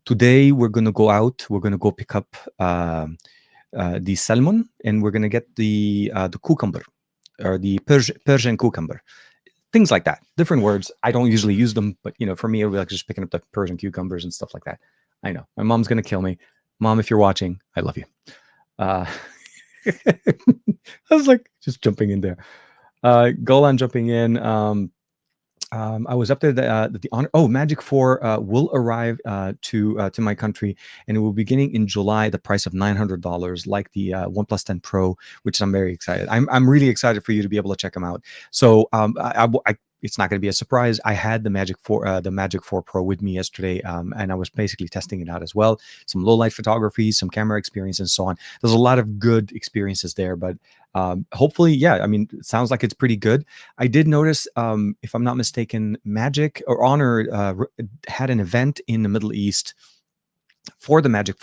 today we're gonna go out. We're gonna go pick up the salmon, and we're gonna get the cucumber, or the Persian cucumber. Things like that. Different words. I don't usually use them, but for me, it would be like just picking up the Persian cucumbers and stuff like that. I know my mom's gonna kill me. Mom, if you're watching, I love you. I was like just jumping in there. Golan jumping in. I was up there. The honor. Oh, Magic 4 will arrive to my country, and it will be beginning in July. The price of $900, like the OnePlus 10 Pro, which I'm very excited. I'm really excited for you to be able to check them out. So it's not going to be a surprise. I had the Magic 4 Pro with me yesterday, and I was basically testing it out as well. Some low light photography, some camera experience, and so on. There's a lot of good experiences there, but hopefully, yeah. I mean, it sounds like it's pretty good. I did notice, if I'm not mistaken, Magic or Honor had an event in the Middle East for the Magic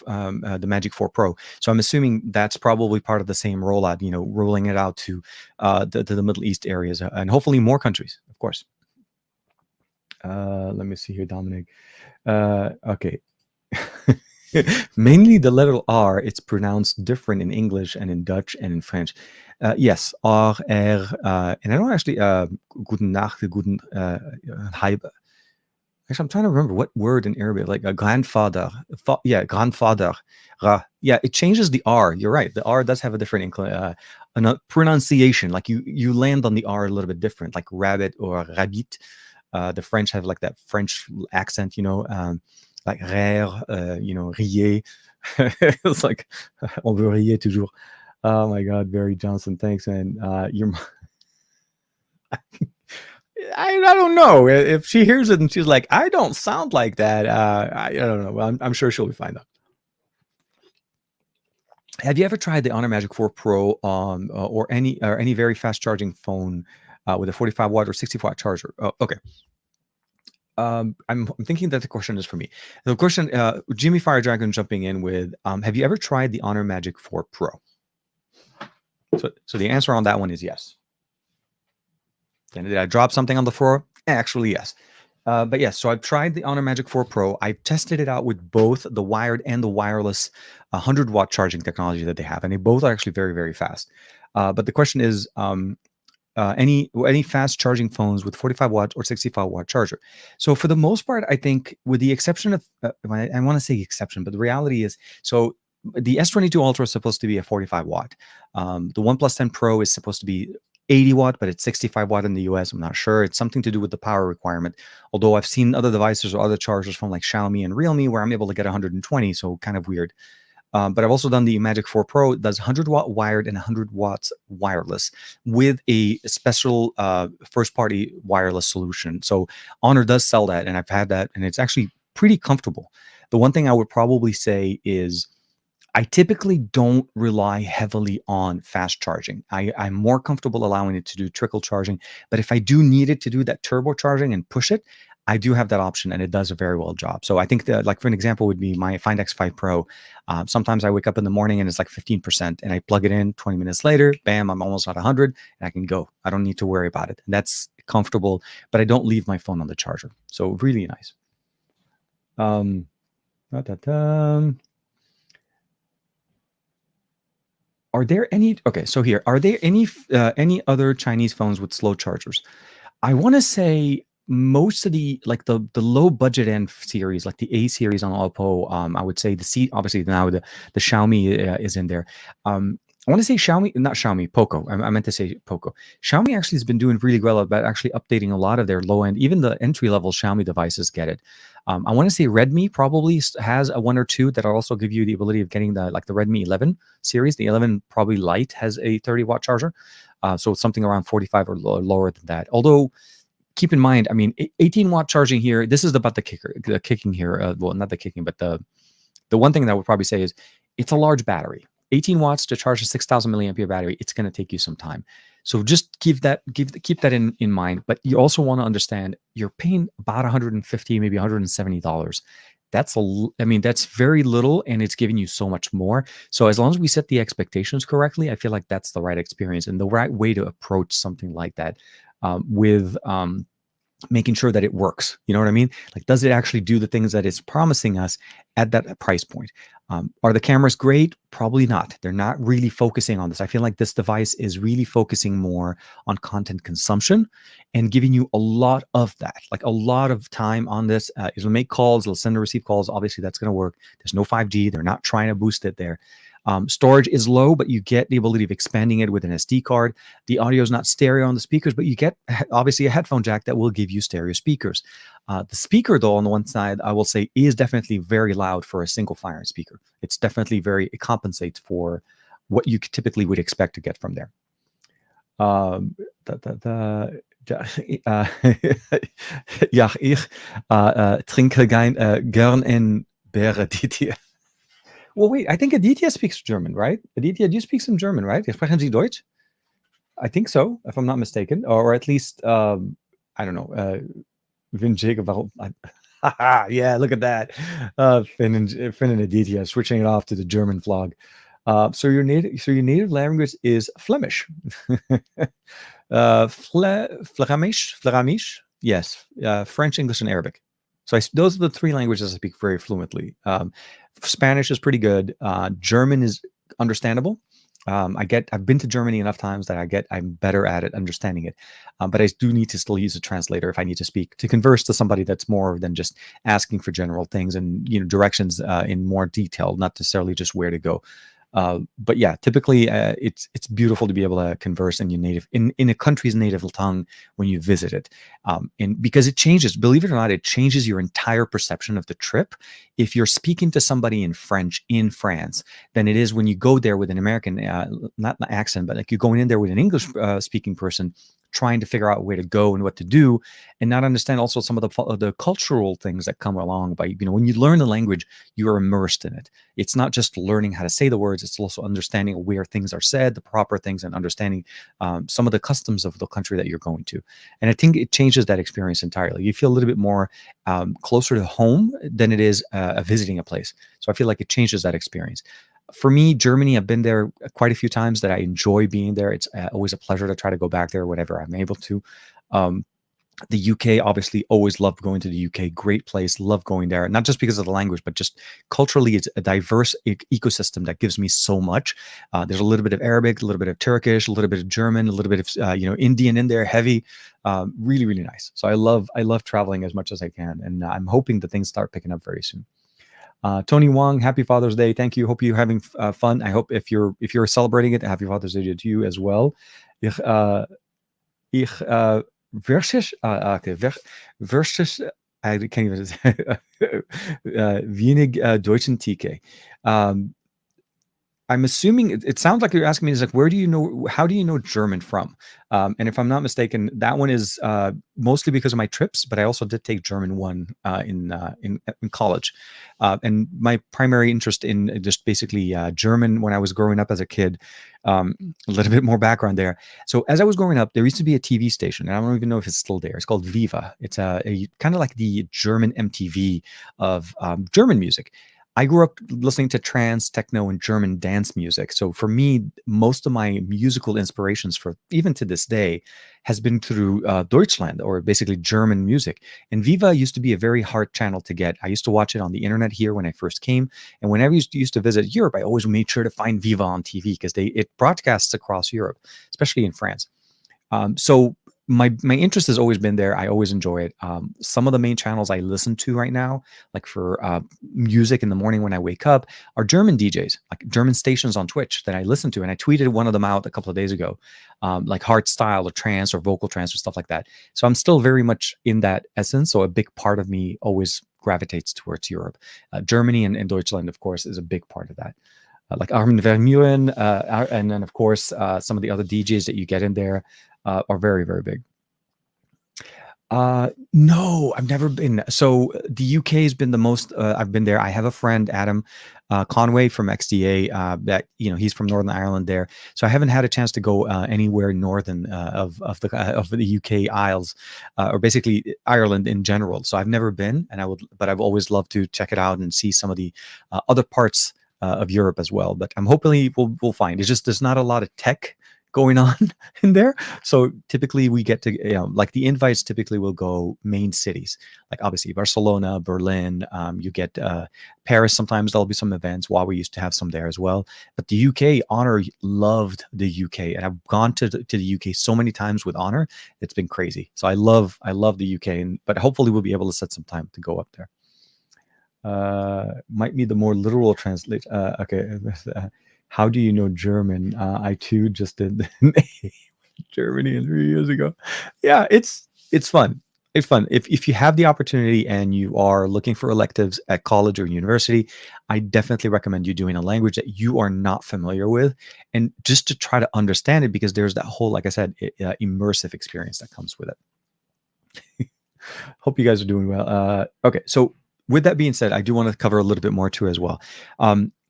4 Pro. So I'm assuming that's probably part of the same rollout, rolling it out to the Middle East areas, and hopefully more countries, of course. Let me see here, Dominic. Okay. Mainly the letter R, it's pronounced different in English and in Dutch and in French. Yes, R, R, and I don't actually, guten Nacht, guten, hi. Actually, I'm trying to remember what word in Arabic, like a grandfather. Yeah, grandfather. Yeah, it changes the R. You're right. The R does have a different pronunciation. Like you land on the R a little bit different, like rabbit or rabbit. The French have like that French accent, like rire, rier. It's like on veut rier toujours. Oh my God, Barry Johnson, thanks, man. You're I don't know if she hears it and she's like, I don't sound like that. I don't know. Well, I'm sure she'll be fine though. Have you ever tried the Honor Magic 4 Pro or any very fast charging phone with a 45 watt or 60 watt charger? Oh, okay. I'm thinking that the question is for me. The question, Jimmy Fire Dragon jumping in with, have you ever tried the Honor Magic 4 Pro? So the answer on that one is yes. And did I drop something on the floor? Actually, yes. But yes, so I've tried the Honor Magic 4 Pro. I tested it out with both the wired and the wireless 100-watt charging technology that they have, and they both are actually very, very fast. But the question is, any fast charging phones with 45-watt or 65-watt charger? So for the most part, I think, with the exception of, I want to say exception, but the reality is, so the S22 Ultra is supposed to be a 45-watt. The OnePlus 10 Pro is supposed to be 80-watt, but it's 65-watt in the US. I'm not sure. It's something to do with the power requirement. Although I've seen other devices or other chargers from like Xiaomi and Realme where I'm able to get 120, so kind of weird. But I've also done the Magic 4 Pro. It does 100-watt wired and 100 watts wireless with a special first-party wireless solution. So Honor does sell that, and I've had that, and it's actually pretty comfortable. The one thing I would probably say is I typically don't rely heavily on fast charging. I'm more comfortable allowing it to do trickle charging. But if I do need it to do that turbo charging and push it, I do have that option, and it does a very well job. So I think that, like, for an example, would be my Find X5 Pro. Sometimes I wake up in the morning and it's like 15%, and I plug it in 20 minutes later, bam, I'm almost at 100, and I can go. I don't need to worry about it. And that's comfortable, but I don't leave my phone on the charger. So really nice. Are there any, okay, so here, are there any other Chinese phones with slow chargers? I want to say most of the, like the low budget end series, like the A series on Oppo, I would say the C, obviously now the Xiaomi is in there. I want to say Xiaomi, not Xiaomi, Poco. I meant to say Poco. Xiaomi actually has been doing really well about actually updating a lot of their low end, even the entry level Xiaomi devices get it. I want to say Redmi probably has a one or two that also give you the ability of getting the, like the Redmi 11 series. The 11 probably Lite has a 30-watt charger. So it's something around 45 or lower than that. Although, keep in mind, I mean, 18-watt charging here, this is about the kicking here. Well, not the kicking, but the one thing that I would probably say is it's a large battery. 18 watts to charge a 6,000 milliampere battery, it's going to take you some time. So just keep that in mind. But you also want to understand you're paying about $150, maybe $170. That's very little, and it's giving you so much more. So as long as we set the expectations correctly, I feel like that's the right experience and the right way to approach something like that, with making sure that it works. You know what I mean? Like, does it actually do the things that it's promising us at that price point? Are the cameras great? Probably not. They're not really focusing on this. I feel like this device is really focusing more on content consumption and giving you a lot of that, like a lot of time on this. It'll make calls, it'll send and receive calls. Obviously, that's going to work. There's no 5G. They're not trying to boost it there. Storage is low, but you get the ability of expanding it with an SD card. The audio is not stereo on the speakers, but you get obviously a headphone jack that will give you stereo speakers. The speaker, though, on the one side, I will say, is definitely very loud for a single firing speaker. It's definitely it compensates for what you typically would expect to get from there. Ja, ich trinke gern in Beere. Well, wait, I think Aditya speaks German, right? Aditya, do you speak some German, right? Sprechen Sie Deutsch? I think so, if I'm not mistaken. Or at least, I don't know, Vin Jacob. Yeah, look at that. Finn and Aditya switching it off to the German vlog. So your native language is Flemish. Flemish? Yes. French, English, and Arabic. So those are the three languages I speak very fluently. Spanish is pretty good. German is understandable. I've been to Germany enough times that I'm better at it, understanding it. But I do need to still use a translator if I need to speak to converse to somebody that's more than just asking for general things and directions in more detail, not necessarily just where to go. But yeah, typically it's beautiful to be able to converse in your native in a country's native tongue when you visit it, and because it changes. Believe it or not, it changes your entire perception of the trip. If you're speaking to somebody in French in France, than it is when you go there with an American, not an accent, but like you're going in there with an English speaking person, trying to figure out where to go and what to do, and not understand also some of the cultural things that come along by when you learn the language, you are immersed in it. It's not just learning how to say the words, it's also understanding where things are said, the proper things, and understanding some of the customs of the country that you're going to. And I think it changes that experience entirely. You feel a little bit more closer to home than it is visiting a place. So I feel like it changes that experience. For me, Germany, I've been there quite a few times that I enjoy being there. It's always a pleasure to try to go back there whenever I'm able to. Um, the UK, obviously, always loved going to the UK. Great place, love going there. Not just because of the language, but just culturally, it's a diverse ecosystem that gives me so much. There's a little bit of Arabic, a little bit of Turkish, a little bit of German, a little bit of Indian in there, heavy. Really, really nice. So I love traveling as much as I can, and I'm hoping that things start picking up very soon. Tony Wong, happy Father's Day. Thank you. Hope you're having fun. I hope if you're celebrating it, happy Father's Day to you as well. Ich versus okay, versus I can't even say wenig Deutschen TK. I'm assuming it sounds like you're asking me is like, how do you know German from? And if I'm not mistaken, that one is mostly because of my trips, but I also did take German one in college. And my primary interest in just basically German when I was growing up as a kid. A little bit more background there. So as I was growing up, there used to be a TV station, and I don't even know if it's still there. It's called Viva. It's a kind of like the German MTV of German music. I grew up listening to trance, techno, and German dance music. So for me, most of my musical inspirations for even to this day has been through Deutschland, or basically German music. And Viva used to be a very hard channel to get. I used to watch it on the internet here when I first came. And whenever I used to visit Europe, I always made sure to find Viva on TV because it broadcasts across Europe, especially in France. So my interest has always been there. I always enjoy it. Some of the main channels I listen to right now, like for music in the morning when I wake up, are German DJs, like German stations on Twitch that I listen to. And I tweeted one of them out a couple of days ago, like hard style or trance or vocal trance or stuff like that. So I'm still very much in that essence. So a big part of me always gravitates towards Europe. Germany and Deutschland, of course, is a big part of that. Like Armin van Buuren, and then of course some of the other DJs that you get in there are very, very big. No, I've never been. So the UK has been the most I've been there. I have a friend, Adam Conway from XDA, that he's from Northern Ireland there. So I haven't had a chance to go anywhere northern of the UK Isles, or basically Ireland in general. So I've never been, but I've always loved to check it out and see some of the other parts of Europe as well. But I'm hopefully we'll find. It's just there's not a lot of tech going on in there. So typically we get to, like the invites typically will go main cities, like obviously Barcelona, Berlin, you get Paris. Sometimes there'll be some events. Huawei used to have some there as well. But the UK, Honor loved the UK. And I've gone to the UK so many times with Honor. It's been crazy. So I love the UK, but hopefully we'll be able to set some time to go up there. Might need the more literal translate. Okay. How do you know German? I too just did Germany 3 years ago. Yeah, it's fun. It's fun. If you have the opportunity and you are looking for electives at college or university, I definitely recommend you doing a language that you are not familiar with, and just to try to understand it, because there's that whole, like I said, immersive experience that comes with it. Hope you guys are doing well. Okay, so with that being said, I do want to cover a little bit more too as well.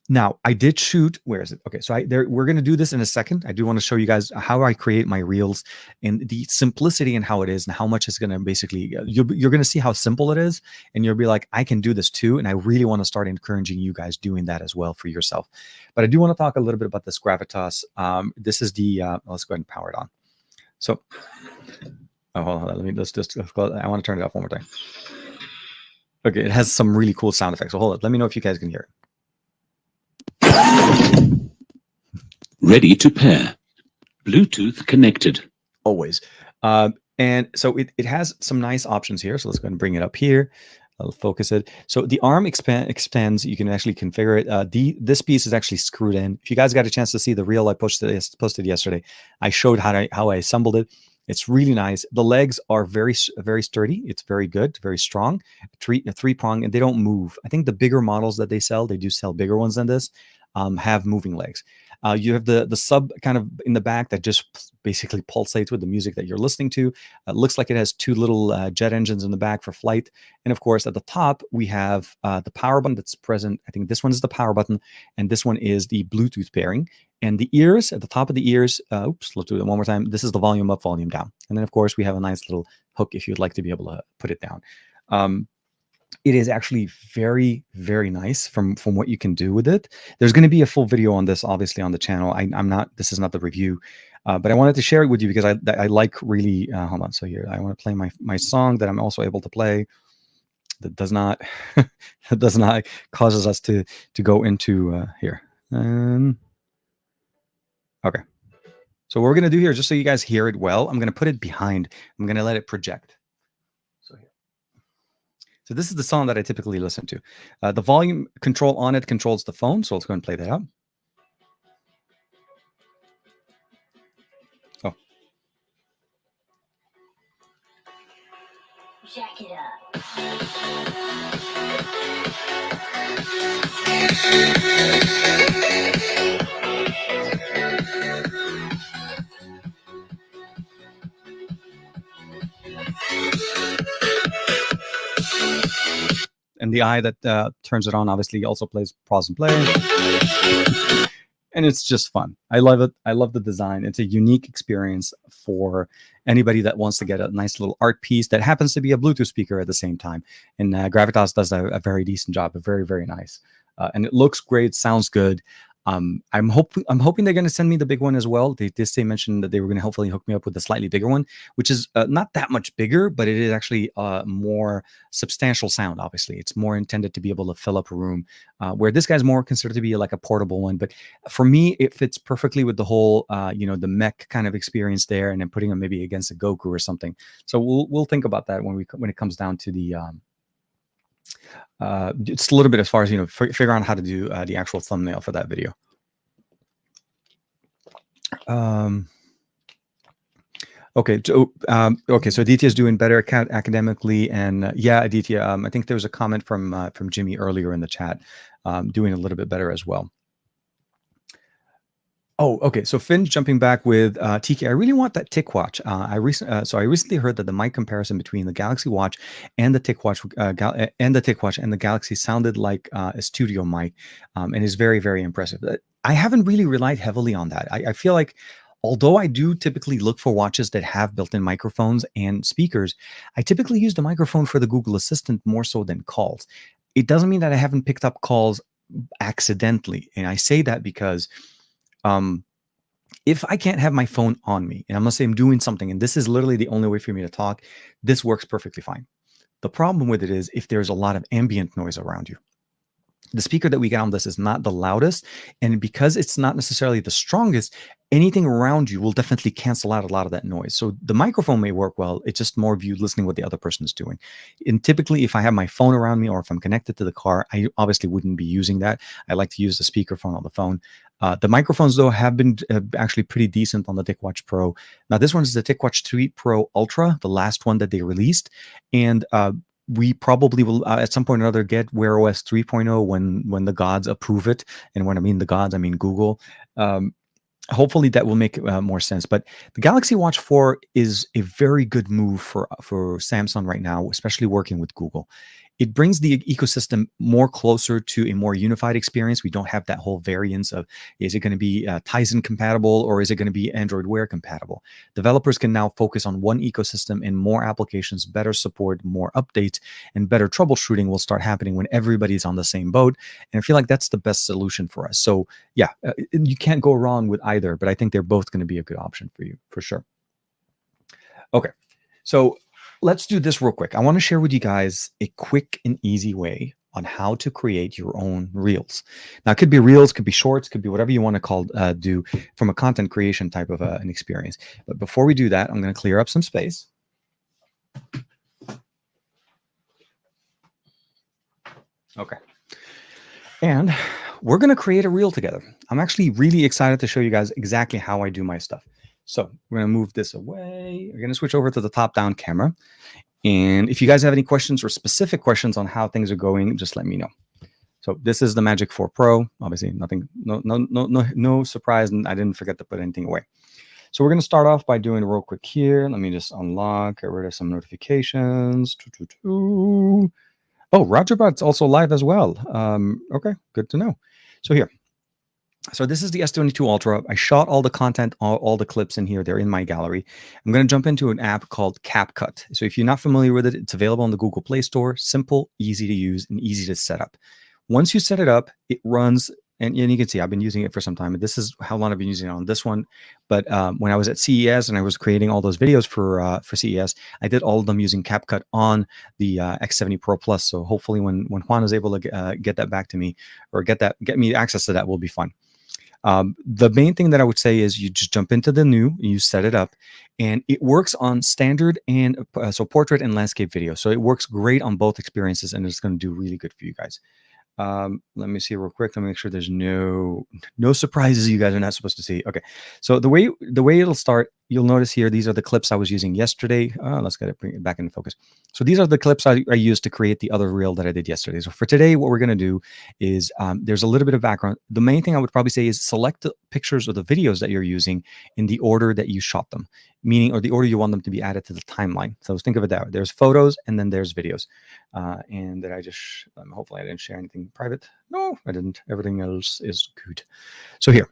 Now, I did shoot. Where is it? Okay, so we're going to do this in a second. I do want to show you guys how I create my reels and the simplicity and how it is and how much it's going to basically. You're going to see how simple it is, and you'll be like, I can do this too. And I really want to start encouraging you guys doing that as well for yourself. But I do want to talk a little bit about this Gravitas. This is the. Let's go ahead and power it on. So, hold on. Let's just. I want to turn it off one more time. Okay, it has some really cool sound effects. So hold on, let me know if you guys can hear it. Ready to pair. Bluetooth connected. Always. And so it has some nice options here. So let's go ahead and bring it up here. I'll focus it. So the arm extends. You can actually configure it. This piece is actually screwed in. If you guys got a chance to see the reel I posted yesterday, I showed how I assembled it. It's really nice. The legs are very sturdy. It's very good, very strong. A three-prong, and they don't move. I think the bigger models that they do sell bigger ones than this, have moving legs. You have the sub kind of in the back that just basically pulsates with the music that you're listening to. It looks like it has two little jet engines in the back for flight. And of course, at the top, we have the power button that's present. I think this one is the power button, and this one is the Bluetooth pairing. And the ears, at the top of the ears, oops, let's do it one more time. This is the volume up, volume down. And then, of course, we have a nice little hook if you'd like to be able to put it down. It is actually very, very nice from what you can do with it. There's going to be a full video on this, obviously, on the channel. This is not the review, but I wanted to share it with you because I like really, hold on. So here, I want to play my song that I'm also able to play. That does not, that does not causes us to go into here. Okay. So what we're going to do here, just so you guys hear it well, I'm going to put it behind. I'm going to let it project. So this is the song that I typically listen to. The volume control on it controls the phone. So let's go and play that out. Oh. Jack it up. And the eye that turns it on obviously also plays pause and play. And it's just fun. I love it. I love the design. It's a unique experience for anybody that wants to get a nice little art piece that happens to be a Bluetooth speaker at the same time. And GravaStar does a very decent job. Very, very nice. And it looks great. Sounds good. I'm hoping they're going to send me the big one as well. They mentioned that they were going to hopefully hook me up with a slightly bigger one, which is not that much bigger, but it is actually more substantial sound. Obviously, it's more intended to be able to fill up a room, where this guy's more considered to be like a portable one. But for me, it fits perfectly with the whole the mech kind of experience there, and then putting them maybe against a Goku or something. So we'll think about that when it comes down to the. It's a little bit as far as figure out how to do the actual thumbnail for that video. Okay, so Aditya is doing better academically, and yeah, Aditya, I think there was a comment from Jimmy earlier in the chat, doing a little bit better as well. Oh, okay. So Finn jumping back with TK. I really want that TicWatch. So I recently heard that the mic comparison between the Galaxy Watch and the TicWatch and the Galaxy sounded like a studio mic, and is very, very impressive. I haven't really relied heavily on that. I feel like, although I do typically look for watches that have built-in microphones and speakers, I typically use the microphone for the Google Assistant more so than calls. It doesn't mean that I haven't picked up calls accidentally, and I say that because. If I can't have my phone on me, and I'm gonna say I'm doing something, and this is literally the only way for me to talk, this works perfectly fine. The problem with it is if there's a lot of ambient noise around you. The speaker that we get on this is not the loudest, and because it's not necessarily the strongest, anything around you will definitely cancel out a lot of that noise. So the microphone may work well. It's just more of you listening what the other person is doing. And typically, if I have my phone around me or if I'm connected to the car, I obviously wouldn't be using that. I like to use the speakerphone on the phone. The microphones, though, have been actually pretty decent on the TicWatch Pro. Now, this one is the TicWatch 3 Pro Ultra, the last one that they released. And we probably will at some point or another get Wear OS 3.0 when the gods approve it. And when I mean the gods, I mean Google. Hopefully that will make more sense. But the Galaxy Watch 4 is a very good move for Samsung right now, especially working with Google. It brings the ecosystem more closer to a more unified experience. We don't have that whole variance of, is it going to be Tizen compatible or is it going to be Android Wear compatible? Developers can now focus on one ecosystem and more applications, better support, more updates, and better troubleshooting will start happening when everybody's on the same boat. And I feel like that's the best solution for us. So yeah, you can't go wrong with either, but I think they're both going to be a good option for you, for sure. Okay, so let's do this real quick. I want to share with you guys a quick and easy way on how to create your own reels. Now, it could be reels, could be shorts, could be whatever you want to call do from a content creation type of an experience. But before we do that, I'm going to clear up some space. Okay. And we're going to create a reel together. I'm actually really excited to show you guys exactly how I do my stuff. So we're going to move this away. We're going to switch over to the top-down camera. And if you guys have any questions or specific questions on how things are going, just let me know. So this is the Magic 4 Pro. Obviously, nothing, no surprise, and I didn't forget to put anything away. So we're going to start off by doing real quick here. Let me just unlock, get rid of some notifications. Oh, RogerBot's also live as well. Okay, good to know. So here. So this is the S22 Ultra. I shot all the content, all the clips in here. They're in my gallery. I'm going to jump into an app called CapCut. So if you're not familiar with it, it's available on the Google Play Store. Simple, easy to use, and easy to set up. Once you set it up, it runs, and you can see I've been using it for some time. This is how long I've been using it on this one. But when I was at CES and I was creating all those videos for CES, I did all of them using CapCut on the X70 Pro Plus. So hopefully when Juan is able to get that back to me or get me access to that will be fun. The main thing that I would say is you just jump into the new, you set it up, and it works on standard and so portrait and landscape video. So it works great on both experiences, and it's going to do really good for you guys. Let me see real quick. Let me make sure there's no surprises you guys are not supposed to see. Okay, so the way it'll start, you'll notice here these are the clips I was using yesterday. Let's bring it back into focus. So these are the clips I used to create the other reel that I did yesterday. So for today, what we're going to do is there's a little bit of background. The main thing I would probably say is select the pictures or the videos that you're using in the order that you shot them, meaning or the order you want them to be added to the timeline. So think of it that way. There's photos and then there's videos. And that I just hopefully I didn't share anything private. No, I didn't. Everything else is good. So here.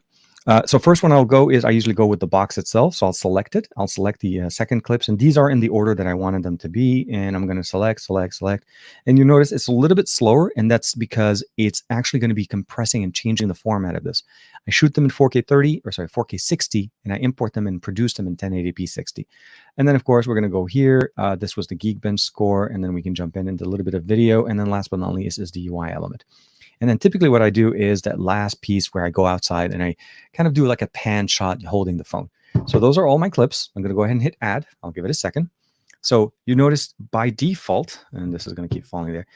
So first one I'll go is I usually go with the box itself. So I'll select it. I'll select the second clips, and these are in the order that I wanted them to be. And I'm going to select. And you notice it's a little bit slower, and that's because it's actually going to be compressing and changing the format of this. I shoot them in 4K 60, and I import them and produce them in 1080p 60. And then of course we're going to go here. This was the Geekbench score, and then we can jump into a little bit of video. And then last but not least is the UI element. And then typically what I do is that last piece where I go outside and I kind of do like a pan shot holding the phone. So those are all my clips. I'm going to go ahead and hit add. I'll give it a second. So you notice by default, and this is going to keep falling there,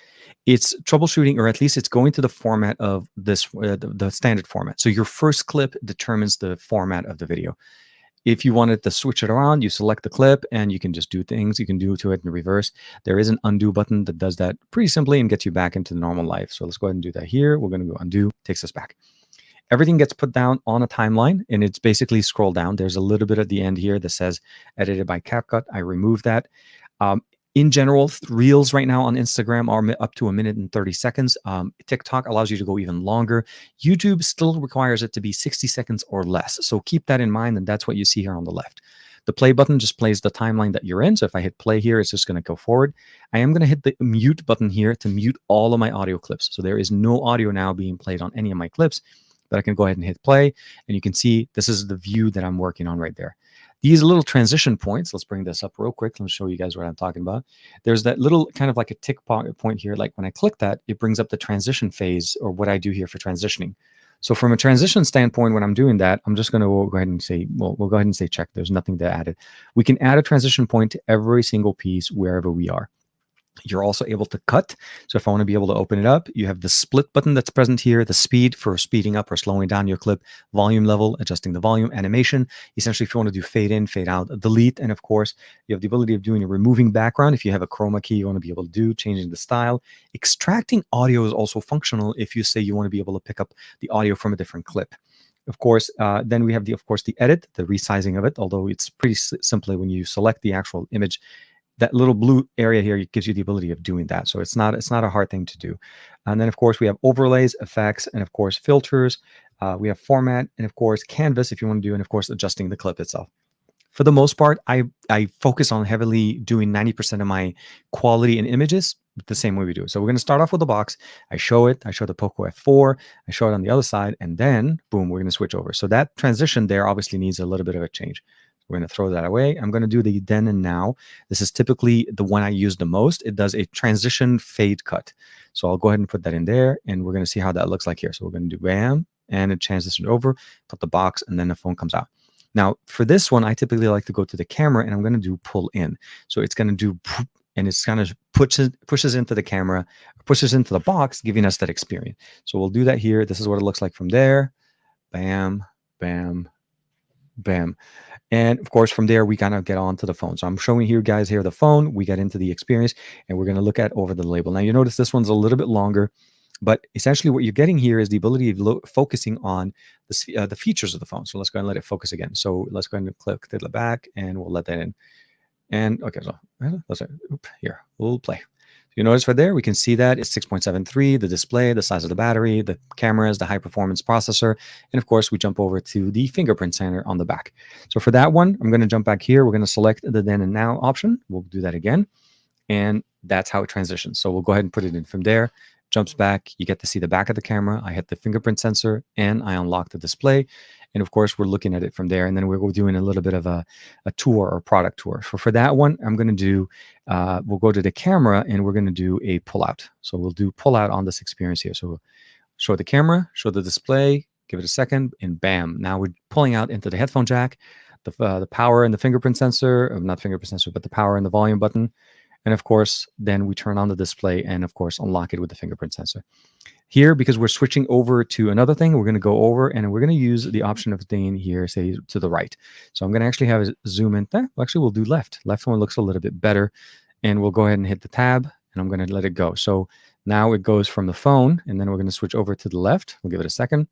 it's troubleshooting, or at least it's going to the format of this, the standard format. So your first clip determines the format of the video. If you wanted to switch it around, you select the clip and you can just do things. You can do to it in reverse. There is an undo button that does that pretty simply and gets you back into the normal life. So let's go ahead and do that here. We're going to go undo, takes us back. Everything gets put down on a timeline, and it's basically scroll down. There's a little bit at the end here that says edited by CapCut. I removed that. In general, reels right now on Instagram are up to 1 minute and 30 seconds. TikTok allows you to go even longer. YouTube still requires it to be 60 seconds or less. So keep that in mind, and that's what you see here on the left. The play button just plays the timeline that you're in. So if I hit play here, it's just going to go forward. I am going to hit the mute button here to mute all of my audio clips. So there is no audio now being played on any of my clips, but I can go ahead and hit play, and you can see this is the view that I'm working on right there. These little transition points, let's bring this up real quick. Let me show you guys what I'm talking about. There's that little kind of like a tick point here. Like when I click that, it brings up the transition phase, or what I do here for transitioning. So from a transition standpoint, when I'm doing that, I'm just going to go ahead and say, we'll go ahead and say check. There's nothing to add it. We can add a transition point to every single piece wherever we are. You're also able to cut. So if I want to be able to open it up, you have the split button that's present here, the speed for speeding up or slowing down your clip, volume level, adjusting the volume, animation. Essentially, if you want to do fade in, fade out, delete. And of course, you have the ability of doing a removing background. If you have a chroma key, you want to be able to do, changing the style. Extracting audio is also functional if you say you want to be able to pick up the audio from a different clip. Of course, then we have the edit, the resizing of it, although it's pretty simply when you select the actual image. That little blue area here gives you the ability of doing that. So it's not a hard thing to do. And then, of course, we have overlays, effects, and, of course, filters. We have format, and, of course, canvas if you want to do, and, of course, adjusting the clip itself. For the most part, I focus on heavily doing 90% of my quality in images the same way we do it. So we're going to start off with the box. I show the Poco F4. I show it on the other side, and then, boom, we're going to switch over. So that transition there obviously needs a little bit of a change. We're going to throw that away. I'm going to do the then and now. This is typically the one I use the most. It does a transition fade cut. So I'll go ahead and put that in there, and we're going to see how that looks like here. So we're going to do bam, and it transitions over, put the box, and then the phone comes out. Now, for this one, I typically like to go to the camera, and I'm going to do pull in. So it's going to do, and it's kind of pushes into the camera, pushes into the box, giving us that experience. So we'll do that here. This is what it looks like from there. Bam, bam, bam. And of course, from there, we kind of get on to the phone. So I'm showing here, guys, here the phone. We get into the experience, and we're going to look at over the label. Now, you notice this one's a little bit longer, but essentially what you're getting here is the ability of focusing on the features of the phone. So let's go and let it focus again. So let's go ahead and click to the back, and we'll let that in. And okay, so let's here, we'll play. You notice right there, we can see that it's 6.73, the display, the size of the battery, the cameras, the high performance processor. And of course, we jump over to the fingerprint scanner on the back. So for that one, I'm going to jump back here. We're going to select the then and now option. We'll do that again. And that's how it transitions. So we'll go ahead and put it in from there. Jumps back. You get to see the back of the camera. I hit the fingerprint sensor and I unlock the display. And of course, we're looking at it from there. And then we're doing a little bit of a tour or product tour. For that one, I'm going to do, we'll go to the camera and we're going to do a pull out. So we'll do pull out on this experience here. So we'll show the camera, show the display, give it a second, and bam. Now we're pulling out into the headphone jack, the power and the fingerprint sensor, not fingerprint sensor, but the power and the volume button. And of course, then we turn on the display and of course, unlock it with the fingerprint sensor. Here, because we're switching over to another thing, we're going to go over and we're going to use the option of staying here, say to the right. So I'm going to actually have it zoom in there. Actually, we'll do left. Left one looks a little bit better. And we'll go ahead and hit the tab and I'm going to let it go. So now it goes from the phone and then we're going to switch over to the left. We'll give it a second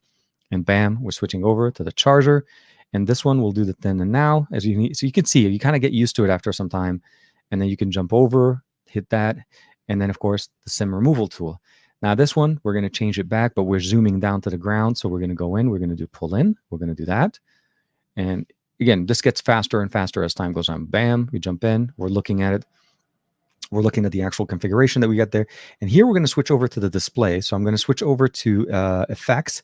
and bam, we're switching over to the charger. And this one we'll do the then and now as you need. So you can see, you kind of get used to it after some time. And then you can jump over, hit that. And then of course the SIM removal tool. Now this one, we're going to change it back, but we're zooming down to the ground. So we're going to go in, we're going to do pull in, we're going to do that. And again, this gets faster and faster as time goes on. Bam, we jump in, we're looking at it. We're looking at the actual configuration that we got there. And here we're going to switch over to the display. So I'm going to switch over to effects.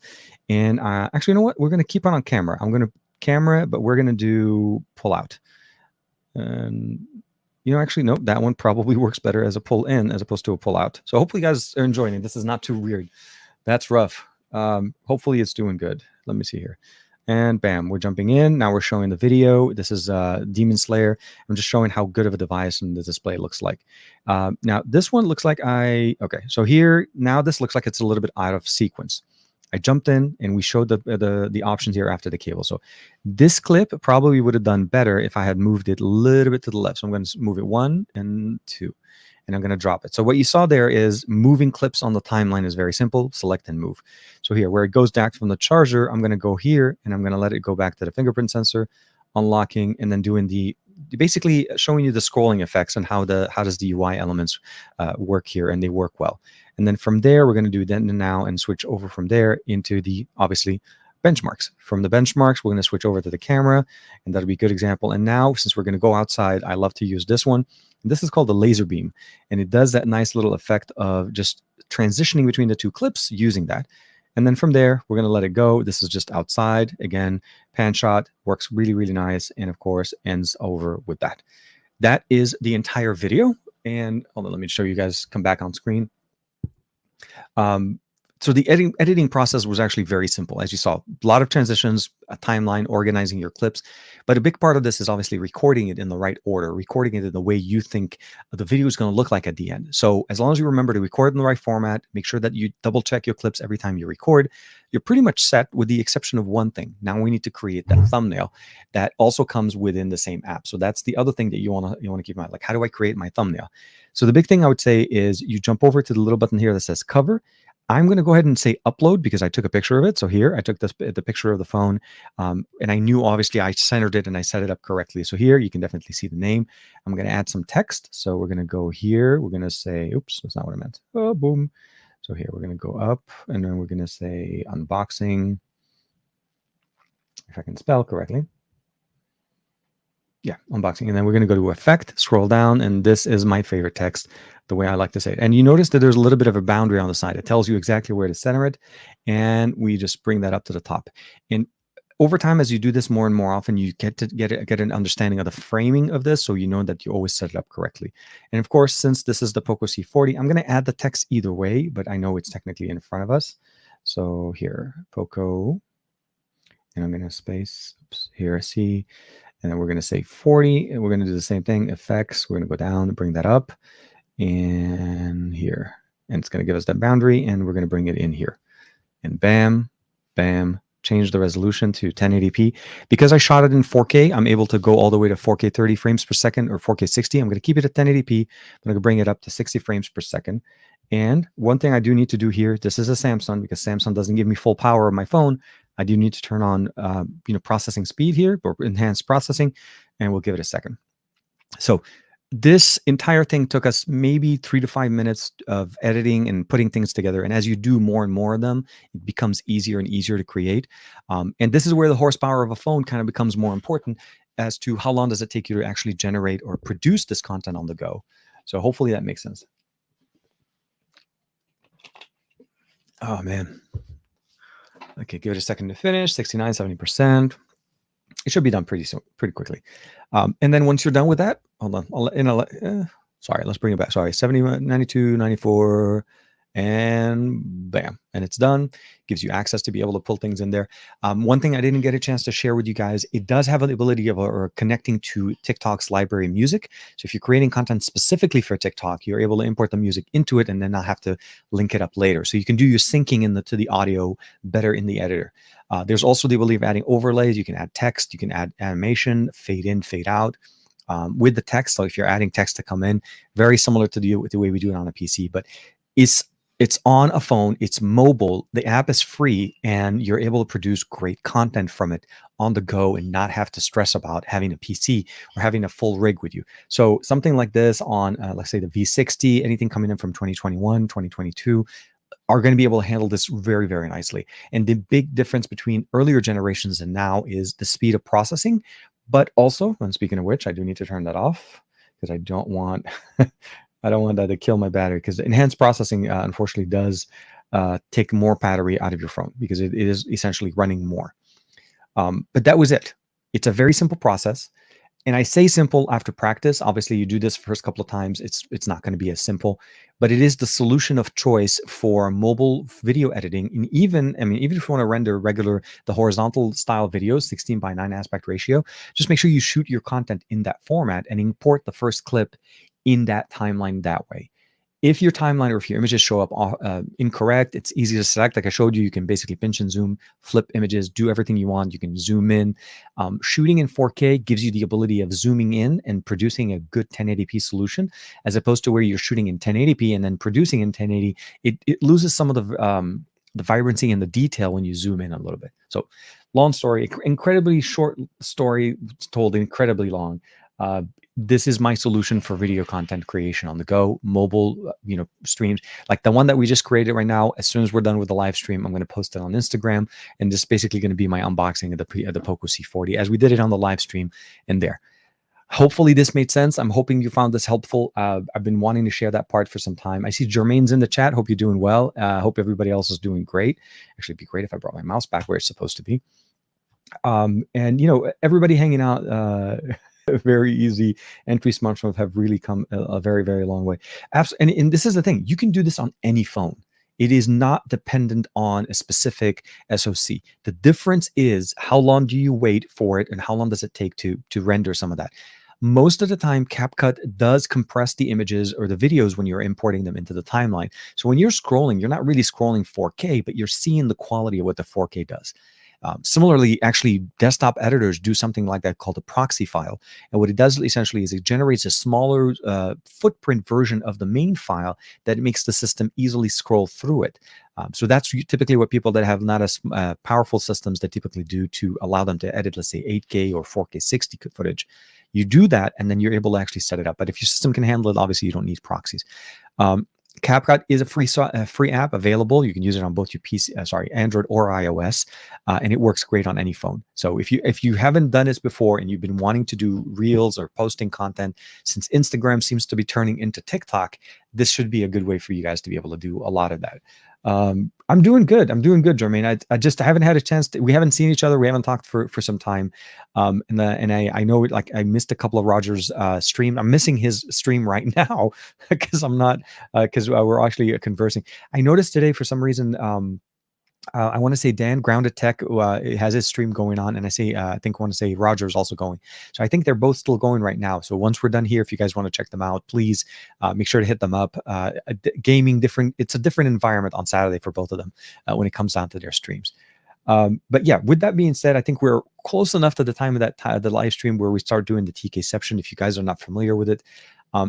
And actually, you know what? We're going to keep on camera. I'm going to camera, but we're going to do pull out. And you know, actually, no, that one probably works better as a pull in as opposed to a pull out. So hopefully you guys are enjoying it. This is not too weird. That's rough. Hopefully it's doing good. Let me see here. And bam, we're jumping in. Now we're showing the video. This is Demon Slayer. I'm just showing how good of a device and the display looks like. Now this one looks like okay. So here, now this looks like it's a little bit out of sequence. I jumped in and we showed the options here after the cable. So this clip probably would have done better if I had moved it a little bit to the left. So I'm going to move it 1 and 2, and I'm going to drop it. So what you saw there is moving clips on the timeline is very simple. Select and move. So here, where it goes back from the charger, I'm going to go here and I'm going to let it go back to the fingerprint sensor, unlocking, and then doing basically showing you the scrolling effects and how does the UI elements work here, and they work well. And then from there, we're going to do then and now and switch over from there into the, obviously, benchmarks. From the benchmarks, we're going to switch over to the camera, and that'll be a good example. And now, since we're going to go outside, I love to use this one. This is called the laser beam, and it does that nice little effect of just transitioning between the two clips using that. And then from there, we're going to let it go. This is just outside. Again, pan shot, works really, really nice. And of course, ends over with that. That is the entire video. And hold on, let me show you guys, come back on screen. So the editing process was actually very simple. As you saw, a lot of transitions, a timeline, organizing your clips. But a big part of this is obviously recording it in the right order, recording it in the way you think the video is going to look like at the end. So as long as you remember to record in the right format, make sure that you double check your clips every time you record, you're pretty much set, with the exception of one thing. Now we need to create that thumbnail that also comes within the same app. So that's the other thing that you want to keep in mind. Like, how do I create my thumbnail? So the big thing I would say is you jump over to the little button here that says cover. I'm going to go ahead and say upload because I took a picture of it. So here I took the picture of the phone, and I knew obviously I centered it and I set it up correctly. So here you can definitely see the name. I'm going to add some text. So we're going to go here. We're going to say, oops, that's not what I meant. Oh, boom. So here we're going to go up and then we're going to say unboxing, if I can spell correctly. Yeah, unboxing. And then we're going to go to effect, scroll down, and this is my favorite text, the way I like to say it. And you notice that there's a little bit of a boundary on the side. It tells you exactly where to center it. And we just bring that up to the top. And over time, as you do this more and more often, you get to get an understanding of the framing of this, so you know that you always set it up correctly. And of course, since this is the Poco C40, I'm going to add the text either way, but I know it's technically in front of us. So here, Poco, and I'm going to space, oops, here, C, and then we're going to say 40, and we're going to do the same thing, effects, we're going to go down and bring that up, and here, and it's going to give us that boundary, and we're going to bring it in here, and bam, bam, change the resolution to 1080p. Because I shot it in 4K, I'm able to go all the way to 4K 30 frames per second or 4K 60. I'm going to keep it at 1080p. I'm going to bring it up to 60 frames per second. And one thing I do need to do here, this is a Samsung, because Samsung doesn't give me full power of my phone. I do need to turn on processing speed here, or enhanced processing, and we'll give it a second. So this entire thing took us maybe 3 to 5 minutes of editing and putting things together. And as you do more and more of them, it becomes easier and easier to create. And this is where the horsepower of a phone kind of becomes more important as to how long does it take you to actually generate or produce this content on the go. So hopefully that makes sense. Oh, man. Okay, give it a second to finish, 69, 70%. It should be done pretty quickly. And then once you're done with that, hold on. Sorry, let's bring it back. Sorry, 70, 92, 94, and bam. And it's done. Gives you access to be able to pull things in there. One thing I didn't get a chance to share with you guys, it does have the ability of connecting to TikTok's library music. So if you're creating content specifically for TikTok, you're able to import the music into it and then not have to link it up later. So you can do your syncing to the audio better in the editor. There's also the ability of adding overlays. You can add text, you can add animation, fade in, fade out with the text. So if you're adding text to come in, very similar to the way we do it on a PC, but it's on a phone, it's mobile, the app is free, and you're able to produce great content from it on the go and not have to stress about having a PC or having a full rig with you. So something like this on, let's say the V60, anything coming in from 2021, 2022, are going to be able to handle this very, very nicely. And the big difference between earlier generations and now is the speed of processing. But also, when speaking of which, I do need to turn that off because I don't want I don't want that to kill my battery, because enhanced processing unfortunately does take more battery out of your phone because it is essentially running more. But that was it. It's a very simple process. And I say simple after practice. Obviously, you do this first couple of times, it's not going to be as simple, but it is the solution of choice for mobile video editing. And even if you want to render the horizontal style videos, 16:9 aspect ratio, just make sure you shoot your content in that format and import the first clip in that timeline that way. If your timeline or if your images show up incorrect, it's easy to select. Like I showed you, you can basically pinch and zoom, flip images, do everything you want. You can zoom in. Shooting in 4K gives you the ability of zooming in and producing a good 1080p solution, as opposed to where you're shooting in 1080p and then producing in 1080. It loses some of the vibrancy and the detail when you zoom in a little bit. So long story, incredibly short story told incredibly long. This is my solution for video content creation on the go, mobile, streams like the one that we just created right now. As soon as we're done with the live stream, I'm going to post it on Instagram, and this is basically going to be my unboxing of the Poco C40 as we did it on the live stream and there. Hopefully this made sense. I'm hoping you found this helpful. I've been wanting to share that part for some time. I see Jermaine's in the chat. Hope you're doing well. Hope everybody else is doing great. Actually, it'd be great if I brought my mouse back where it's supposed to be. And everybody hanging out, very easy entry smartphones have really come a very, very long way. And this is the thing, you can do this on any phone. It is not dependent on a specific SoC. The difference is how long do you wait for it and how long does it take to render some of that. Most of the time, CapCut does compress the images or the videos when you're importing them into the timeline. So when you're scrolling, you're not really scrolling 4K, but you're seeing the quality of what the 4K does. Similarly, actually, desktop editors do something like that called a proxy file. And what it does essentially is it generates a smaller footprint version of the main file that makes the system easily scroll through it. So that's typically what people that have not as powerful systems that typically do to allow them to edit, let's say 8K or 4K 60 footage. You do that, and then you're able to actually set it up. But if your system can handle it, obviously you don't need proxies. CapCut is a free app available. You can use it on both your PC, Android or iOS, and it works great on any phone. So if you haven't done this before and you've been wanting to do reels or posting content, since Instagram seems to be turning into TikTok, this should be a good way for you guys to be able to do a lot of that. I'm doing good. I'm doing good, Jermaine. I just haven't had a chance to, we haven't seen each other. We haven't talked for some time. And I know like I missed a couple of Roger's stream. I'm missing his stream right now because I'm not, because we're actually conversing. I noticed today for some reason, I want to say Dan Grounded Tech has his stream going on, and I think I want to say Roger is also going. So I think they're both still going right now. So once we're done here, if you guys want to check them out, please make sure to hit them up. Gaming different, it's a different environment on Saturday for both of them when it comes down to their streams. But yeah, with that being said, I think we're close enough to the time of the live stream where we start doing the TKception. If you guys are not familiar with it,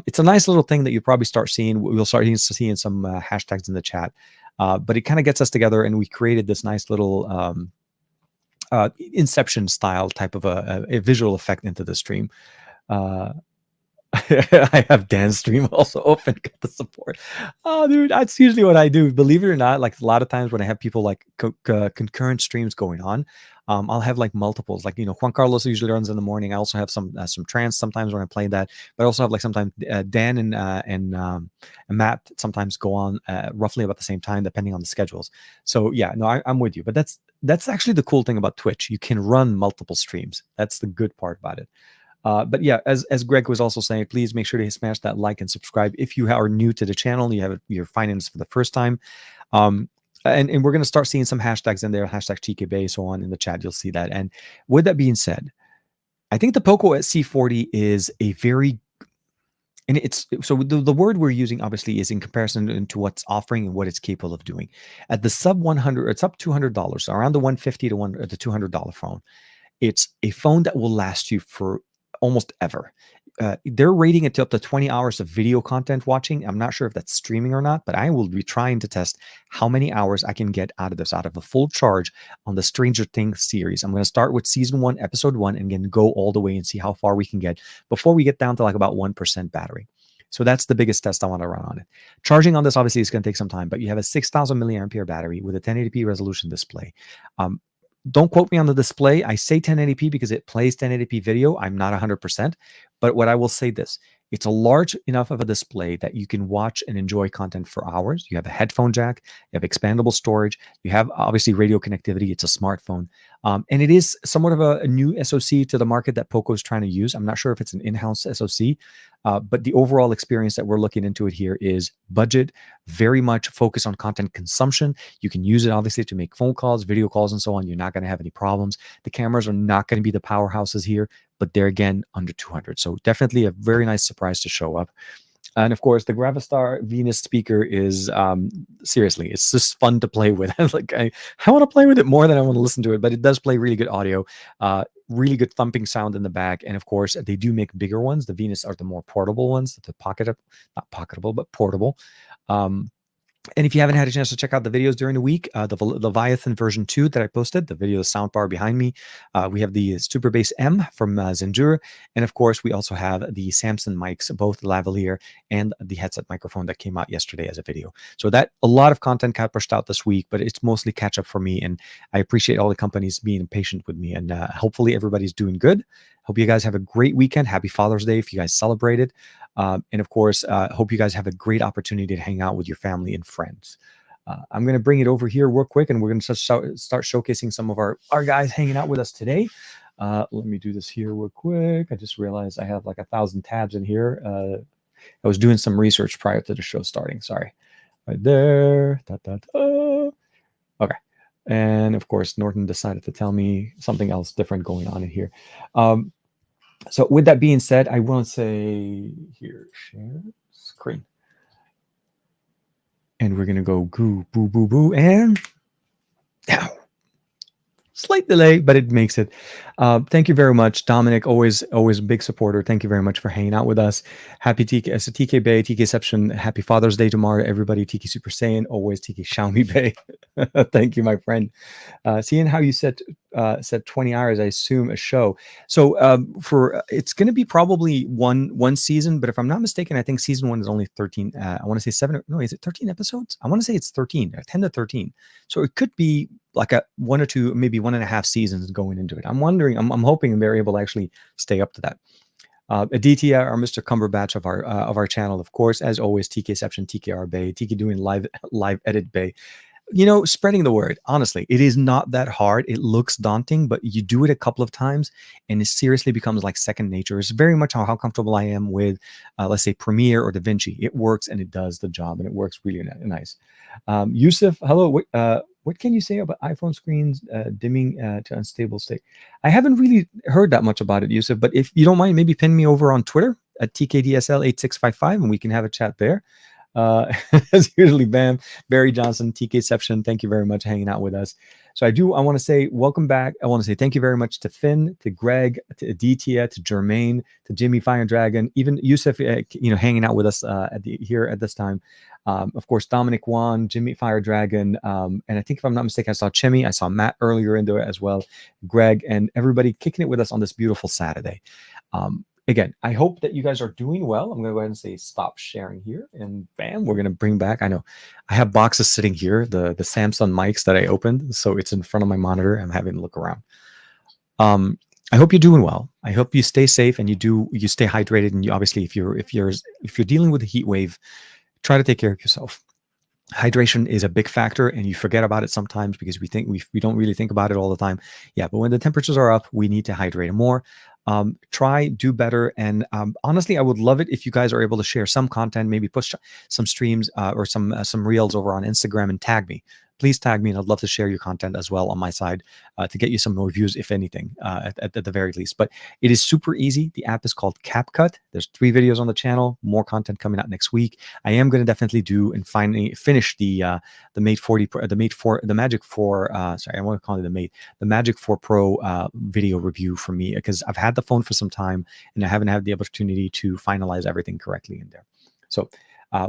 it's a nice little thing that you probably start seeing. We'll start seeing some hashtags in the chat. But it kind of gets us together, and we created this nice little Inception style type of a visual effect into the stream. I have Dan's stream also open. Get the support. Oh, dude, that's usually what I do. Believe it or not, like a lot of times when I have people like concurrent streams going on, I'll have like multiples. Like Juan Carlos usually runs in the morning. I also have some trance sometimes when I play that, but I also have like sometimes Dan and Matt sometimes go on roughly about the same time depending on the schedules. So yeah, no, I'm with you. But that's actually the cool thing about Twitch. You can run multiple streams. That's the good part about it. But yeah, as Greg was also saying, please make sure to smash that like and subscribe if you are new to the channel. You're finding this for the first time, and we're going to start seeing some hashtags in there, hashtag tkbay, so on in the chat. You'll see that. And with that being said, I think the Poco C40 is a very, and it's so the word we're using obviously is in comparison to what's offering and what it's capable of doing. At the sub 100, it's up $200, around the 150 to the $200 phone. It's a phone that will last you for almost ever. They're rating it to up to 20 hours of video content watching. I'm not sure if that's streaming or not, but I will be trying to test how many hours I can get out of this, out of a full charge on the Stranger Things series. I'm going to start with season 1, episode 1, and then go all the way and see how far we can get before we get down to like about 1% battery. So that's the biggest test I want to run on it. Charging on this obviously is going to take some time, but you have a 6,000 milliampere battery with a 1080p resolution display. Don't quote me on the display. I say 1080p because it plays 1080p video. I'm not 100%. But what I will say this, it's a large enough of a display that you can watch and enjoy content for hours. You have a headphone jack, you have expandable storage, you have obviously radio connectivity. It's a smartphone. And it is somewhat of a new SoC to the market that Poco is trying to use. I'm not sure if it's an in-house SoC, but the overall experience that we're looking into it here is budget, very much focused on content consumption. You can use it obviously to make phone calls, video calls, and so on. You're not going to have any problems. The cameras are not going to be the powerhouses here, but they're again under 200. So definitely a very nice surprise to show up. And of course, the GravaStar Venus speaker is seriously, it's just fun to play with. Like I want to play with it more than I want to listen to it, but it does play really good audio, really good thumping sound in the back. And of course, they do make bigger ones. The Venus are the more portable ones, the not pocketable, but portable. And if you haven't had a chance to check out the videos during the week, the Leviathan version 2 that I posted, the video, the soundbar behind me, we have the Super Bass M from Zendure. And of course, we also have the Samson mics, both the lavalier and the headset microphone that came out yesterday as a video. So that a lot of content got pushed out this week, but it's mostly catch up for me. And I appreciate all the companies being patient with me. And hopefully everybody's doing good. Hope you guys have a great weekend. Happy Father's Day if you guys celebrated. And of course, hope you guys have a great opportunity to hang out with your family and friends. I'm going to bring it over here real quick, and we're going to start showcasing some of our guys hanging out with us today. Let me do this here real quick. I just realized I have like 1,000 tabs in here. I was doing some research prior to the show starting. Sorry. Right there. Okay. And of course, Norton decided to tell me something else different going on in here. So with that being said, I want to say here, share screen. And we're going to go goo, boo, boo, boo, and now. Slight delay, but it makes it. Thank you very much, Dominic. Always a big supporter. Thank you very much for hanging out with us. Happy TK, as a TK Bay, TKception. Happy Father's Day tomorrow, everybody. TK Super Saiyan. Always TK Xiaomi Bay. Thank you, my friend. Seeing how you said 20 hours, I assume a show. So it's going to be probably one season, but if I'm not mistaken, I think season 1 is only 13. I want to say 7. No, is it 13 episodes? I want to say it's 13, 10 to 13. So it could be like a 1 or 2, maybe 1.5 seasons going into it. I'm wondering, I'm hoping they're able to actually stay up to that. Aditya, our Mr. Cumberbatch of our channel, of course, as always, TKception, TKR Bay, TK doing live edit Bay. spreading the word. Honestly, it is not that hard. It looks daunting, but you do it a couple of times and it seriously becomes like second nature. It's very much how comfortable I am with, let's say, Premiere or DaVinci. It works and it does the job, and it works really nice. Yusuf, hello. What can you say about iPhone screens dimming to unstable state? I haven't really heard that much about it, Yusuf, but if you don't mind, maybe pin me over on Twitter at TKDSL8655 and we can have a chat there. As usually, Bam, Barry Johnson, TKception, thank you very much for hanging out with us. So I want to say welcome back. I want to say thank you very much to Finn, to Greg, to Aditya, to Jermaine, to Jimmy Fire Dragon, even Yusuf, hanging out with us here at this time. Of course, Dominic Wan, Jimmy Fire Dragon, and I think if I'm not mistaken, I saw Chimmy, I saw Matt earlier into it as well, Greg, and everybody kicking it with us on this beautiful Saturday. Again, I hope that you guys are doing well. I'm going to go ahead and say stop sharing here, and bam, we're going to bring back. I know I have boxes sitting here, the Samson mics that I opened, so it's in front of my monitor. I'm having to look around. I hope you're doing well. I hope you stay safe and you stay hydrated. And you obviously, if you're dealing with a heat wave, try to take care of yourself. Hydration is a big factor, and you forget about it sometimes because we don't really think about it all the time. Yeah, but when the temperatures are up, we need to hydrate more. Do better, and honestly, I would love it if you guys are able to share some content, maybe push some streams or some reels over on Instagram and tag me. Please tag me, and I'd love to share your content as well on my side to get you some more views, if anything, at the very least. But it is super easy. The app is called CapCut. There's 3 videos on the channel. More content coming out next week. I am going to definitely do and finally finish the Mate 40, the Magic 4. Sorry, I want to call it the Magic 4 Pro video review for me, because I've had the phone for some time and I haven't had the opportunity to finalize everything correctly in there. So,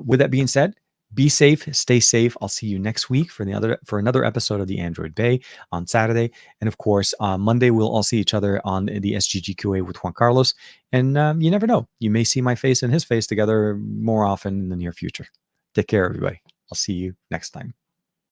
with that being said, be safe, stay safe. I'll see you next week for another episode of the Android Bay on Saturday. And of course, Monday, we'll all see each other on the SGGQA with Juan Carlos. And you never know. You may see my face and his face together more often in the near future. Take care, everybody. I'll see you next time.